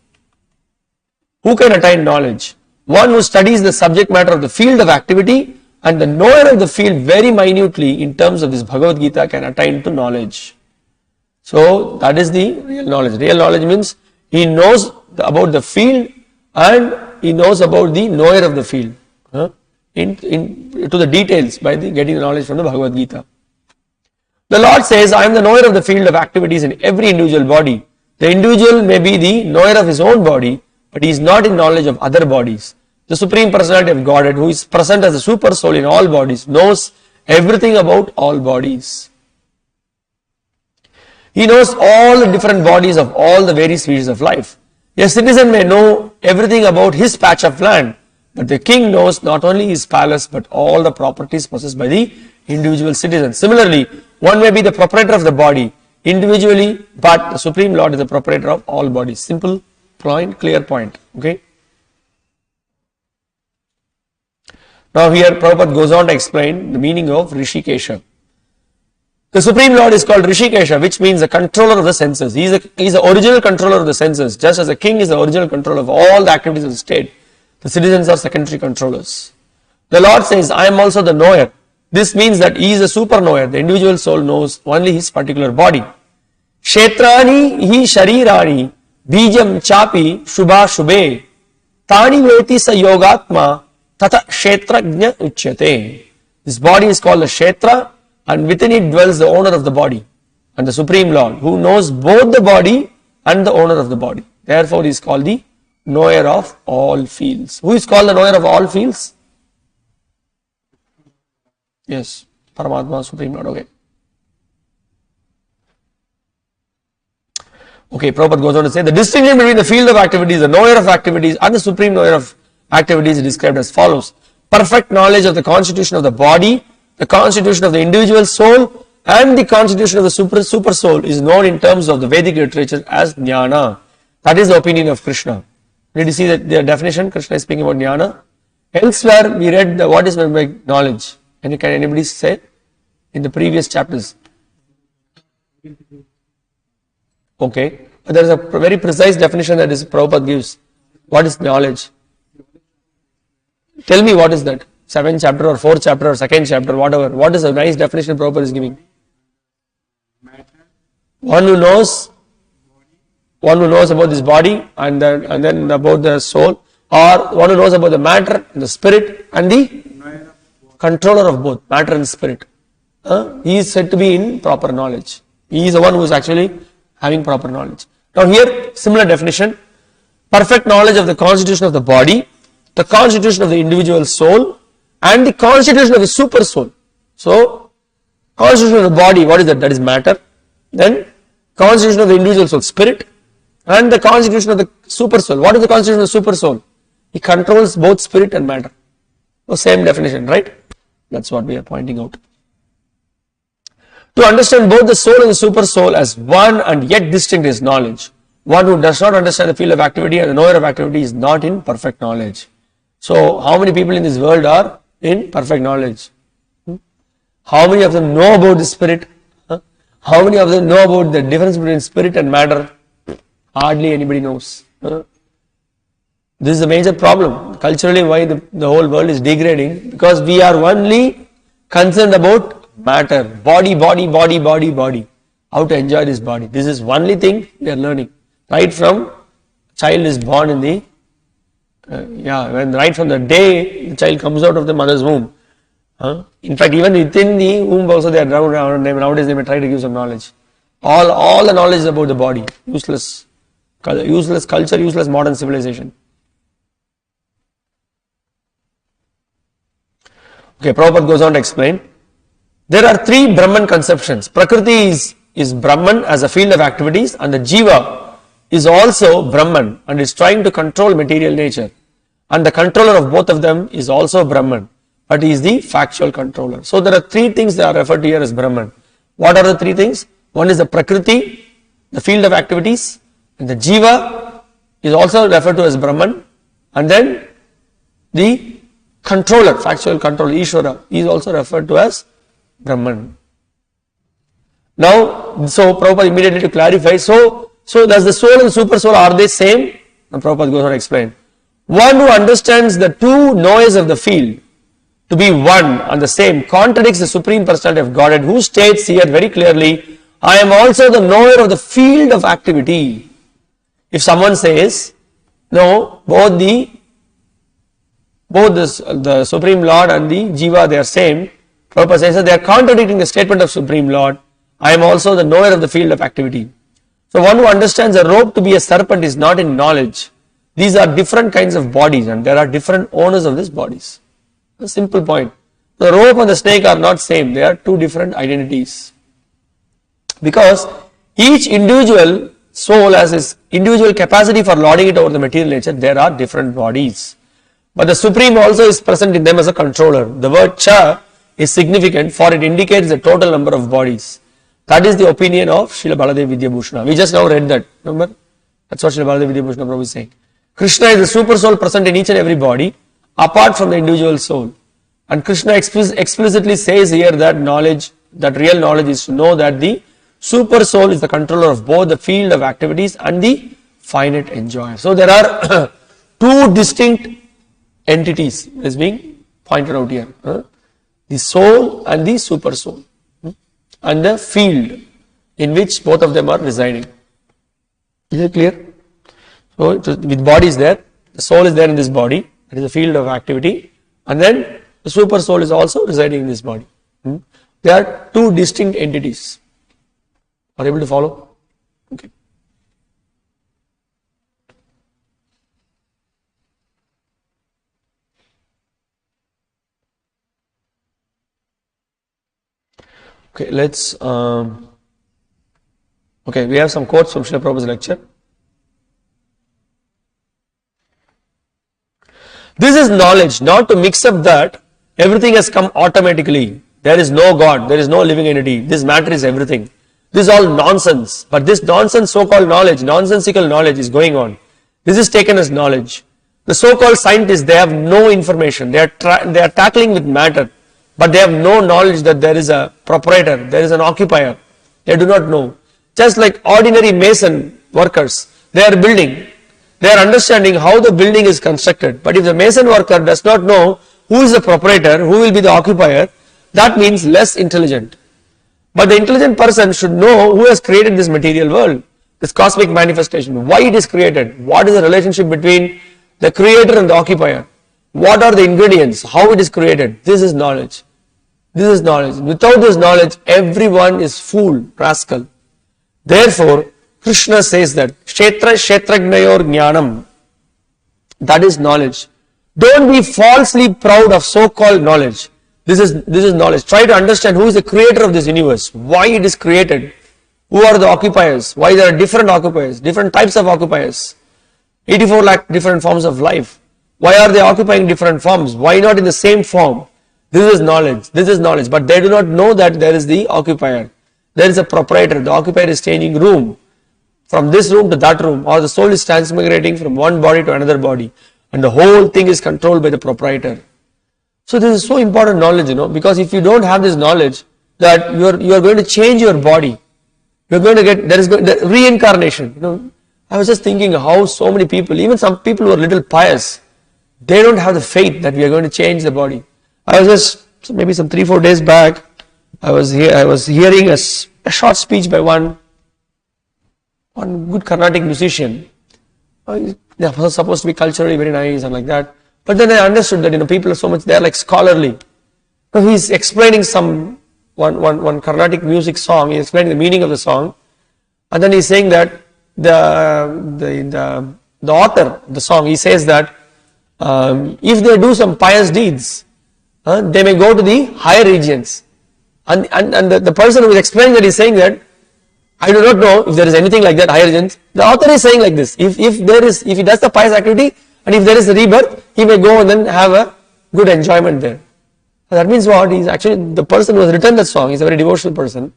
Who can attain knowledge? One who studies the subject matter of the field of activity and the knower of the field very minutely in terms of this Bhagavad Gita can attain to knowledge. So that is the real knowledge. Real knowledge means he knows about the field and he knows about the knower of the field to the details by getting the knowledge from the Bhagavad Gita. The Lord says, I am the knower of the field of activities in every individual body. The individual may be the knower of his own body, but he is not in knowledge of other bodies. The Supreme Personality of Godhead, who is present as a super soul in all bodies, knows everything about all bodies. He knows all the different bodies of all the various species of life. A citizen may know everything about his patch of land, but the king knows not only his palace but all the properties possessed by the individual citizen. Similarly, one may be the proprietor of the body individually, but the Supreme Lord is the proprietor of all bodies. Simple point, clear point. Okay. Now here Prabhupada goes on to explain the meaning of Rishikesh. The Supreme Lord is called Rishikesh, which means the controller of the senses. He is the original controller of the senses. Just as a king is the original controller of all the activities of the state, the citizens are secondary controllers. The Lord says, I am also the knower. This means that he is a super knower. The individual soul knows only his particular body. Kshetrani hi sharirani bijam chapi shubha shubhe tani veti sa yogatma tata kshetrajna uchyate. This body is called the kshetra, and within it dwells the owner of the body and the Supreme Lord, who knows both the body and the owner of the body. Therefore, he is called the knower of all fields. Who is called the knower of all fields? Yes, Paramatma, Supreme Lord. Okay. Okay, Prabhupada goes on to say, the distinction between the field of activities, the knower of activities, and the Supreme Knower of activities is described as follows. Perfect knowledge of the constitution of the body, the constitution of the individual soul, and the constitution of the super soul is known in terms of the Vedic literature as jnana. That is the opinion of Krishna. Did you see that the definition? Krishna is speaking about jnana. Elsewhere we read what is meant by knowledge. And can anybody say in the previous chapters? Okay, but there is a very precise definition that is Prabhupada gives. What is knowledge? Tell me what is that? 7th chapter or 4th chapter or 2nd chapter, whatever. What is a nice definition Prabhupada is giving? One who knows about this body and then about the soul, or one who knows about the matter and the spirit and the controller of both matter and spirit. He is said to be in proper knowledge. He is the one who is actually having proper knowledge. Now here, similar definition: perfect knowledge of the constitution of the body, the constitution of the individual soul, and the constitution of the super soul. So, constitution of the body, what is that? That is matter. Then, constitution of the individual soul, spirit, and the constitution of the super soul. What is the constitution of the super soul? He controls both spirit and matter. So, same definition, right? That's what we are pointing out. To understand both the soul and the super soul as one and yet distinct is knowledge. One who does not understand the field of activity and the knower of activity is not in perfect knowledge. So, how many people in this world are in perfect knowledge? How many of them know about the spirit? How many of them know about the difference between spirit and matter? Hardly anybody knows. This is a major problem. Culturally, why the whole world is degrading? Because we are only concerned about matter, body. How to enjoy this body. This is only thing we are learning. Right from child is born in the, right from the day the child comes out of the mother's womb. In fact, even within the womb also they are nowadays they may try to give some knowledge. All the knowledge is about the body. Useless culture, useless modern civilization. Okay, Prabhupada goes on to explain. There are three Brahman conceptions. Prakrti is Brahman as a field of activities, and the Jiva is also Brahman and is trying to control material nature. And the controller of both of them is also Brahman, but he is the factual controller. So there are three things that are referred to here as Brahman. What are the three things? One is the Prakrti, the field of activities, and the Jiva is also referred to as Brahman, and then the controller, factual controller, Ishvara, is also referred to as Brahman. Now, so Prabhupada immediately to clarify, so does the soul and super soul, are they same? And Prabhupada goes on to explain. One who understands the two knowers of the field to be one and the same contradicts the Supreme Personality of Godhead, who states here very clearly, I am also the knower of the field of activity. If someone says, no, both the Supreme Lord and the Jiva, they are same, Prabhupada says that they are contradicting the statement of Supreme Lord, I am also the knower of the field of activity. So one who understands a rope to be a serpent is not in knowledge. These are different kinds of bodies and there are different owners of these bodies. A simple point. The rope and the snake are not same. They are two different identities. Because each individual soul has its individual capacity for lording it over the material nature. There are different bodies. But the Supreme also is present in them as a controller. The word Cha is significant for it indicates the total number of bodies. That is the opinion of Srila Baladev Vidyabhushana. We just now read that. Remember? That's what Srila Baladev Vidyabhushana Prabhu is saying. Krishna is the super soul present in each and every body apart from the individual soul. And Krishna explicitly says here that real knowledge is to know that the super soul is the controller of both the field of activities and the finite enjoyer. So there are two distinct entities is being pointed out here. The soul and the super soul. And the field in which both of them are residing. Is it clear? So with body is there, the soul is there in this body, that is the field of activity, and then the super soul is also residing in this body. They are two distinct entities. Are you able to follow? Okay. Okay, let's, we have some quotes from Srila Prabhupada's lecture. This is knowledge, not to mix up that everything has come automatically. There is no God, there is no living entity. This matter is everything. This is all nonsense. But this nonsense, so-called knowledge, nonsensical knowledge is going on. This is taken as knowledge. The so-called scientists, they have no information. They are tackling with matter. But they have no knowledge that there is a proprietor, there is an occupier. They do not know. Just like ordinary mason workers, they are building. They are understanding how the building is constructed. But if the mason worker does not know who is the proprietor, who will be the occupier, that means less intelligent. But the intelligent person should know who has created this material world, this cosmic manifestation, why it is created, what is the relationship between the creator and the occupier, what are the ingredients, how it is created. This is knowledge. This is knowledge. Without this knowledge, everyone is fool, rascal. Therefore, Krishna says that Kshetra Kshetragnayor Jnanam, that is knowledge. Don't be falsely proud of so-called knowledge. This is knowledge. Try to understand who is the creator of this universe, why it is created, who are the occupiers, why there are different occupiers, different types of occupiers, 84 lakh different forms of life. Why are they occupying different forms? Why not in the same form? This is knowledge. This is knowledge. But they do not know that there is the occupier. There is a proprietor. The occupier is changing room from this room to that room, or the soul is transmigrating from one body to another body, and the whole thing is controlled by the proprietor. So this is so important knowledge, because if you don't have this knowledge, that you are going to change your body. You are going to get, the reincarnation. I was just thinking how so many people, even some people who are little pious, they don't have the faith that we are going to change the body. I was just, maybe some 3-4 days back, I was hearing a short speech by one good Carnatic musician. They are supposed to be culturally very nice and like that. But then I understood that people are so much, they are like scholarly. So he's explaining one Carnatic music song, he's explaining the meaning of the song, and then he's saying that the author of the song, he says that if they do some pious deeds, they may go to the higher regions. And the person who is explaining that is saying that, I do not know if there is anything like that, higher regions. The author is saying like this, if he does the pious activity, and if there is a rebirth, he may go and then have a good enjoyment there. And that means what? He's actually, the person who has written that song is a very devotional person.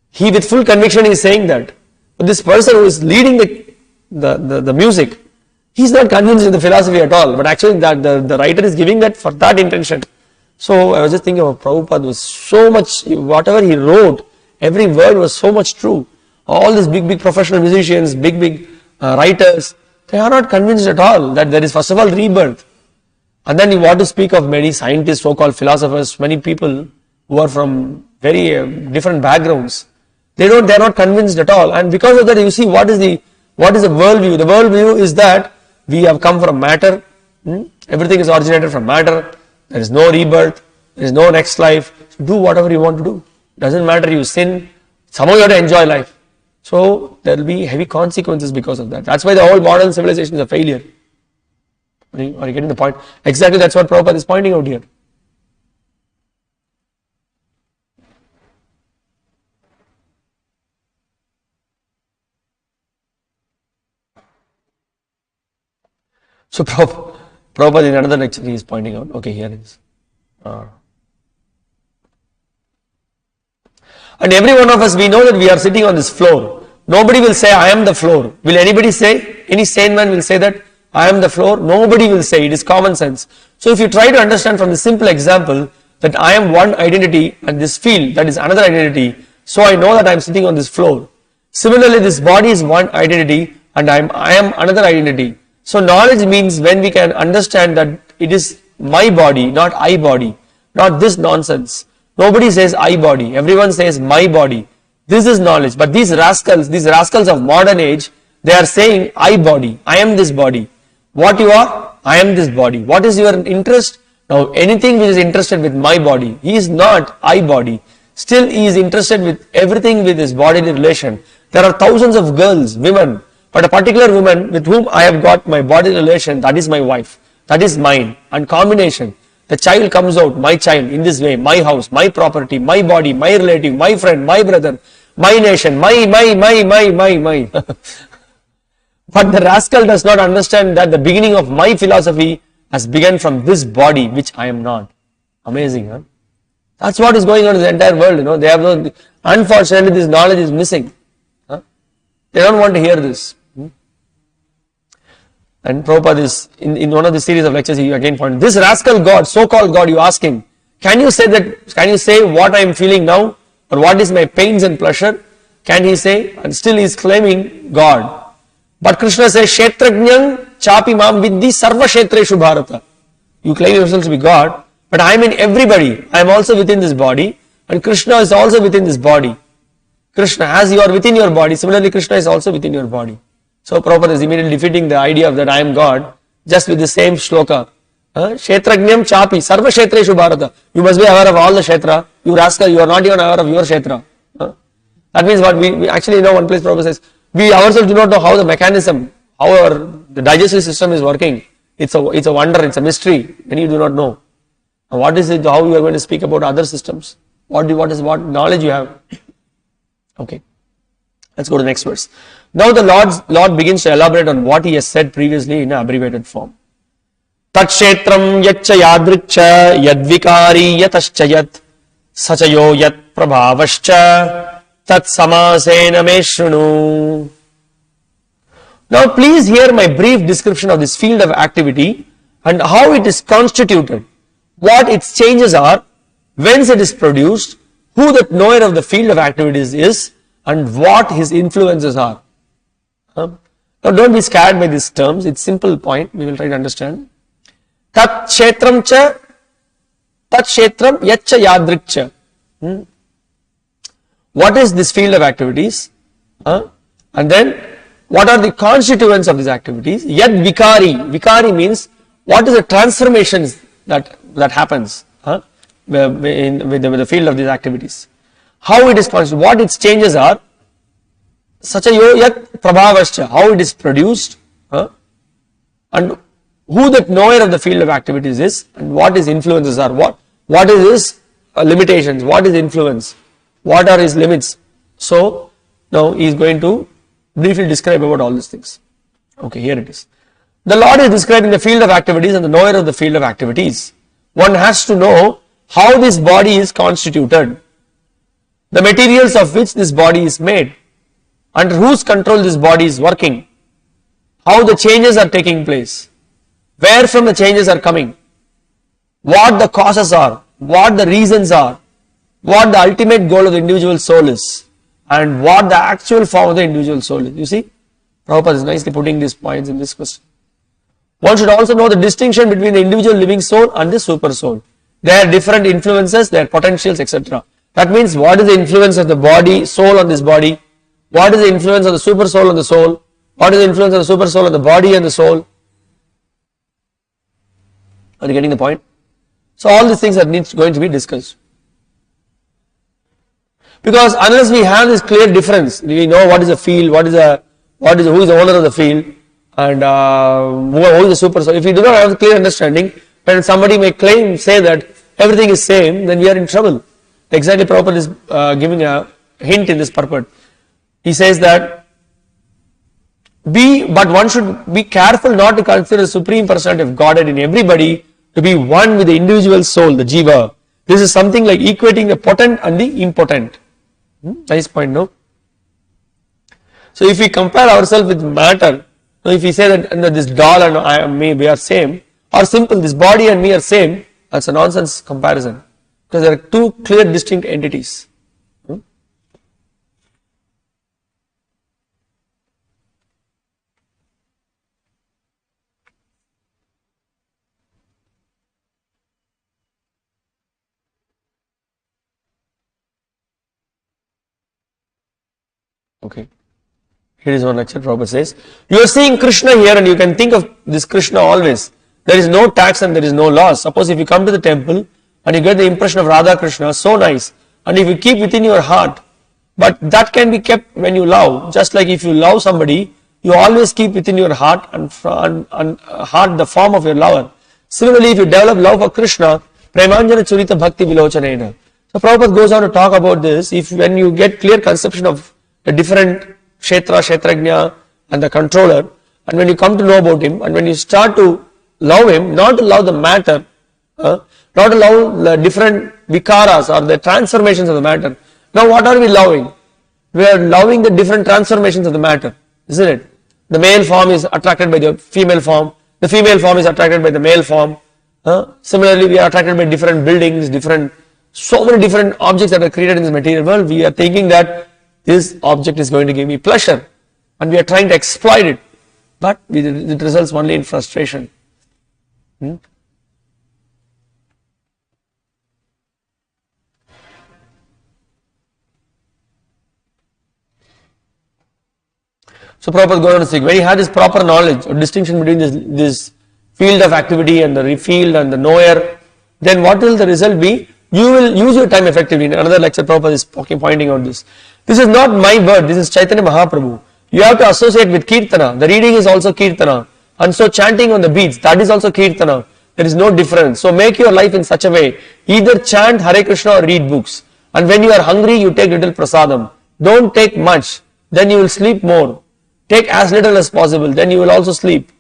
He with full conviction is saying that. But this person who is leading the music, he's not convinced in the philosophy at all. But actually that the writer is giving that for that intention. So I was just thinking of Prabhupada was so much, whatever he wrote, every word was so much true. All these big professional musicians, big writers, they are not convinced at all that there is first of all rebirth. And then you want to speak of many scientists, so-called philosophers, many people who are from very different backgrounds. They are not convinced at all. And because of that, you see what is the worldview? The worldview is that we have come from matter. Everything is originated from matter. There is no rebirth. There is no next life. So do whatever you want to do. Doesn't matter, you sin. Somehow you have to enjoy life. So there will be heavy consequences because of that. That's why the whole modern civilization is a failure. Are you getting the point? Exactly, that's what Prabhupada is pointing out here. So Prabhupada in another lecture he is pointing out. Okay, here it is. And every one of us, we know that we are sitting on this floor. Nobody will say, I am the floor. Will anybody say? Any sane man will say that? I am the floor? Nobody will say. It is common sense. So if you try to understand from the simple example that I am one identity and this field that is another identity, so I know that I am sitting on this floor. Similarly, this body is one identity and I am another identity. So knowledge means when we can understand that it is my body, not I body, not this nonsense. Nobody says I body, everyone says my body. This is knowledge. But these rascals of modern age, they are saying I body, I am this body. What you are? I am this body. What is your interest? Now anything which is interested with my body, he is not I body. Still he is interested with everything with his bodily relation. There are thousands of girls, women, but a particular woman with whom I have got my body relation, that is my wife, that is mine. And combination, the child comes out, my child, in this way, my house, my property, my body, my relative, my friend, my brother, my nation, my. But the rascal does not understand that the beginning of my philosophy has begun from this body, which I am not. Amazing, huh? That's what is going on in the entire world, They have no, unfortunately, this knowledge is missing. Huh? They don't want to hear this. And Prabhupada is, in one of the series of lectures, he again pointed, this rascal God, so-called God, you ask him, can you say what I am feeling now? Or what is my pains and pleasure? Can he say? And still he is claiming God. But Krishna says, Kshetrajnam chapi mam vidhi sarva kshetreshu bharata. You claim yourself to be God, but I am in everybody. I am also within this body, And Krishna is also within this body. Krishna, as you are within your body, similarly Krishna is also within your body. So Prabhupada is immediately defeating the idea of that I am God, just with the same shloka. Kshetrajñam chapi, sarva kshetreshu bharata. You must be aware of all the kshetra. You rascal, you are not even aware of your kshetra. That means what we actually know. One place Prabhupada says, we ourselves do not know how the mechanism, how the digestive system is working. It's a wonder, it's a mystery, and you do not know. And what is it, how you are going to speak about other systems? What knowledge you have? Okay. Let's go to the next verse. Now the Lord begins to elaborate on what he has said previously in an abbreviated form. Tat kshetram yaccha yadrikcha yadvikari yatascha yat sachayo yat prabhavascha tat samasena me shrunu. Now please hear my brief description of this field of activity and how it is constituted, what its changes are, whence it is produced, who the knower of the field of activities is, and what his influences are. Now don't be scared by these terms, it's simple point, we will try to understand. Tat kshetram yaccha yadrikcha. What is this field of activities? And then what are the constituents of these activities? Yad vikari. Vikari means what is the transformations that happens with the field of these activities. How it is constituted, what its changes are. Sachayo yat prabhavascha. How it is produced. And who the knower of the field of activities is, and what his influences are. What is his limitations, what is influence, what are his limits. So now he is going to briefly describe about all these things. Okay, here it is. The Lord is describing the field of activities and the knower of the field of activities. One has to know how this body is constituted, the materials of which this body is made, under whose control this body is working, how the changes are taking place, where from the changes are coming, what the causes are, what the reasons are, what the ultimate goal of the individual soul is, and what the actual form of the individual soul is. You see, Prabhupada is nicely putting these points in this question. One should also know the distinction between the individual living soul and the super soul. There are different influences, their potentials, etc. That means what is the influence of the body, soul on this body, what is the influence of the super soul on the soul, what is the influence of the super soul on the body and the soul. Are you getting the point? So all these things are going to be discussed. Because unless we have this clear difference, we know what is a field, who is the owner of the field, and who is the super soul. If we do not have a clear understanding, when somebody may say that everything is same, then we are in trouble. Exactly, Prabhupada is giving a hint in this purport. He says that but one should be careful not to consider the Supreme Personality of Godhead in everybody to be one with the individual soul, the jiva. This is something like equating the potent and the impotent. Nice point, no? So if we compare ourselves with matter, if we say that this doll and me, we are same, or simple, this body and me are same, that's a nonsense comparison. Because there are two clear distinct entities. Okay. Here is one lecture, Prabhupada says, you are seeing Krishna here and you can think of this Krishna always. There is no tax and there is no loss. Suppose if you come to the temple and you get the impression of Radha Krishna, so nice. And if you keep within your heart, but that can be kept when you love. Just like if you love somebody, you always keep within your heart and heart the form of your lover. Similarly, if you develop love for Krishna, Premanjana Churita Bhakti Vilochanena. So Prabhupada goes on to talk about this. When you get clear conception of the different kshetra, kshetrajna and the controller, and when you come to know about him, and when you start to love him, not to love the matter, not to love the different vikaras or the transformations of the matter. Now what are we loving? We are loving the different transformations of the matter, isn't it? The male form is attracted by the female form, the female form is attracted by the male form. Similarly, we are attracted by different buildings, so many different objects that are created in this material world. We are thinking that this object is going to give me pleasure and we are trying to exploit it, but it results only in frustration. So Prabhupada goes on to say, when you have this proper knowledge or distinction between this field of activity and the field and the knower, then what will the result be? You will use your time effectively. In another lecture, Prabhupada is pointing out this. This is not my word, this is Chaitanya Mahaprabhu. You have to associate with Kirtana. The reading is also Kirtana. And so chanting on the beats, that is also Kirtana. There is no difference. So make your life in such a way. Either chant Hare Krishna or read books. And when you are hungry, you take little prasadam. Don't take much, then you will sleep more. Take as little as possible, then you will also sleep.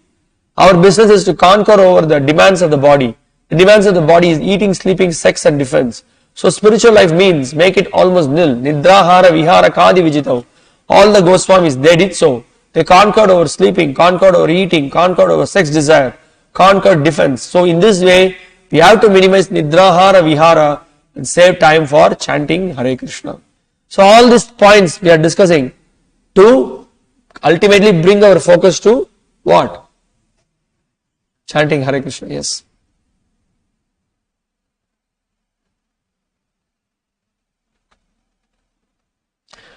Our business is to conquer over the demands of the body. The demands of the body is eating, sleeping, sex and defense. So spiritual life means make it almost nil. Nidrahara, vihara, kadi vijitav. All the Goswamis, they did so. They conquered over sleeping, conquered over eating, conquered over sex desire, conquered defense. So in this way, we have to minimize Nidrahara, vihara and save time for chanting Hare Krishna. So all these points we are discussing to ultimately bring our focus to what? Chanting Hare Krishna, yes.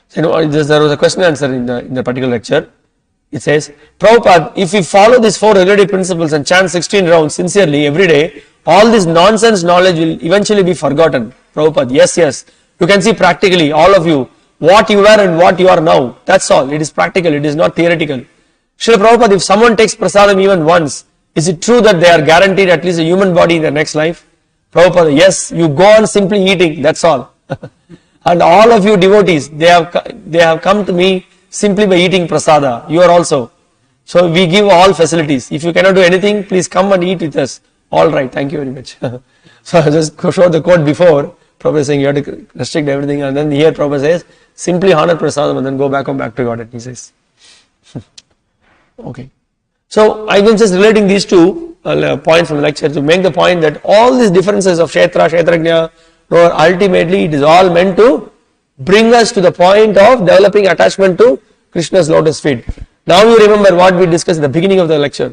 So, there was a question and answer in the particular lecture. It says, Prabhupada, if we follow these 4 regulative principles and chant 16 rounds sincerely every day, all this nonsense knowledge will eventually be forgotten. Prabhupada, yes. You can see practically, all of you, what you were and what you are now. That's all. It is practical. It is not theoretical. Srila Prabhupada, if someone takes prasadam even once, is it true that they are guaranteed at least a human body in their next life? Prabhupada, yes. You go on simply eating. That's all. And all of you devotees, they have come to me simply by eating prasada. You are also. So we give all facilities. If you cannot do anything, please come and eat with us. All right. Thank you very much. So I just showed the quote before. Prabhupada is saying you have to restrict everything, and then here Prabhupada says simply honor prasadam and then go back to God. He says. Okay. So I was just relating these two points from the lecture to make the point that all these differences of Kshetra, Kshetrajna, ultimately it is all meant to bring us to the point of developing attachment to Krishna's lotus feet. Now you remember what we discussed at the beginning of the lecture.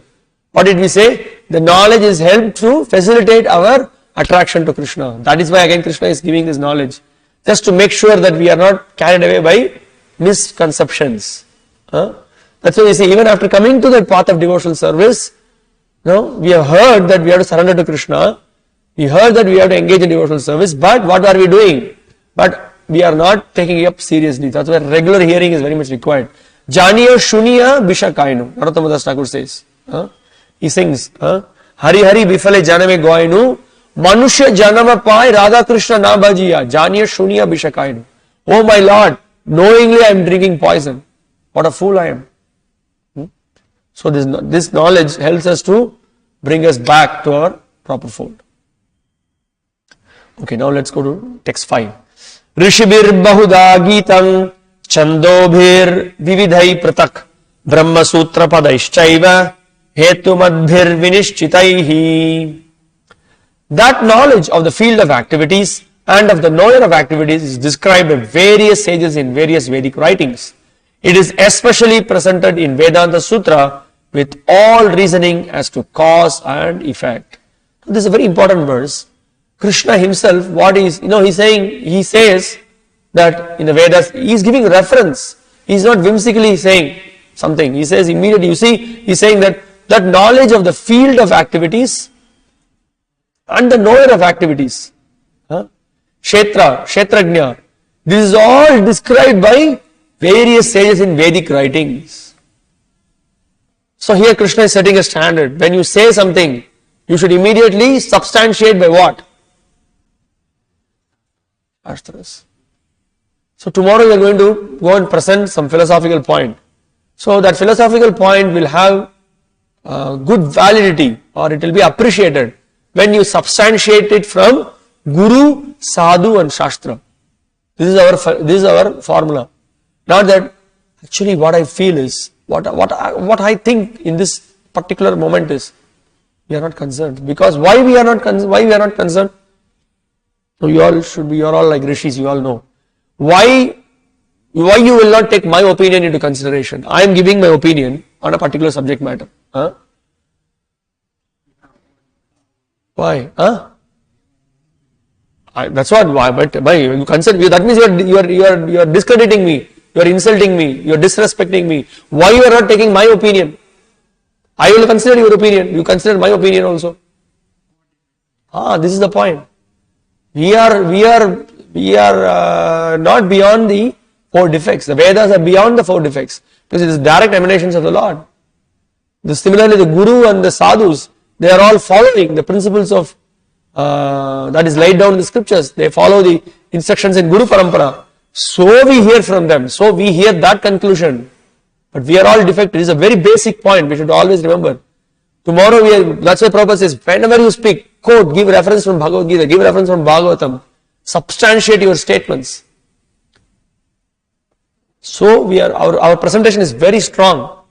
What did we say? The knowledge is helped to facilitate our attraction to Krishna. That is why again Krishna is giving this knowledge. Just to make sure that we are not carried away by misconceptions. That's why we see even after coming to that path of devotional service, we have heard that we have to surrender to Krishna. We heard that we have to engage in devotional service, but what are we doing? But we are not taking it up seriously. That's why regular hearing is very much required. Janiya Shuniya Bishakainu. Narottama Das Thakur says. He sings. Hari Hari Bifale Janame Goinu. Manushya Janama Pai Radha Krishna Nabajiya. Janiya Shuniya Bishakainu. Oh my Lord, knowingly I am drinking poison. What a fool I am. So this knowledge helps us to bring us back to our proper fold. Okay, now let's go to text 5. Rishibir Bahuda Gitam Chandobhir Vividhai Pratak Brahma Sutra Padaishchaiva Hetumadbhir Vinishchitaihi. That knowledge of the field of activities and of the knower of activities is described by various sages in various Vedic writings. It is especially presented in Vedanta Sutra with all reasoning as to cause and effect. This is a very important verse. Krishna himself, he says that in the Vedas, he is giving reference. He is not whimsically saying something. He says immediately, you see, he is saying that knowledge of the field of activities and the knower of activities, Kshetra, Kshetrajna, this is all described by various sages in Vedic writings. So here Krishna is setting a standard. When you say something, you should immediately substantiate by what? Shastras. So tomorrow we are going to go and present some philosophical point. So that philosophical point will have good validity, or it will be appreciated when you substantiate it from Guru, Sadhu and Shastra. This is our formula. Not that actually what I feel is, what I think in this particular moment is. We are not concerned. Because why we are not concerned? So you are all like rishis, you all know. Why you will not take my opinion into consideration? I am giving my opinion on a particular subject matter. Why? That's what. Why? But you consider, that means you are discrediting me. you are insulting me, you are disrespecting me. Why you are not taking my opinion? I will consider your opinion, you consider my opinion also. This is the point. We are not beyond the 4 defects. The Vedas are beyond the 4 defects because it is direct emanations of the Lord. Similarly, the Guru and the Sadhus, they are all following the principles of that is laid down in the scriptures. They follow the instructions in Guru Parampara. So we hear from them. So we hear that conclusion. But we are all defective. It is a very basic point. We should always remember. Tomorrow, that's why Prabhupada says, whenever you speak, quote, give reference from Bhagavad Gita, give reference from Bhagavatam. Substantiate your statements. So our presentation is very strong.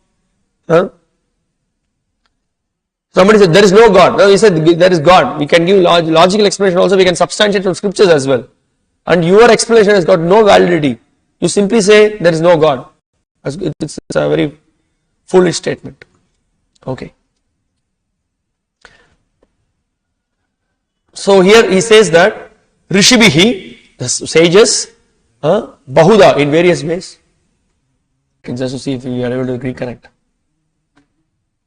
Somebody said, there is no God. No, he said, there is God. We can give logical explanation also. We can substantiate from scriptures as well. And your explanation has got no validity. You simply say, there is no God. It's a very foolish statement. Okay. So here he says that, Rishibihi, the sages, Bahuda, in various ways. Just to see if we are able to reconnect.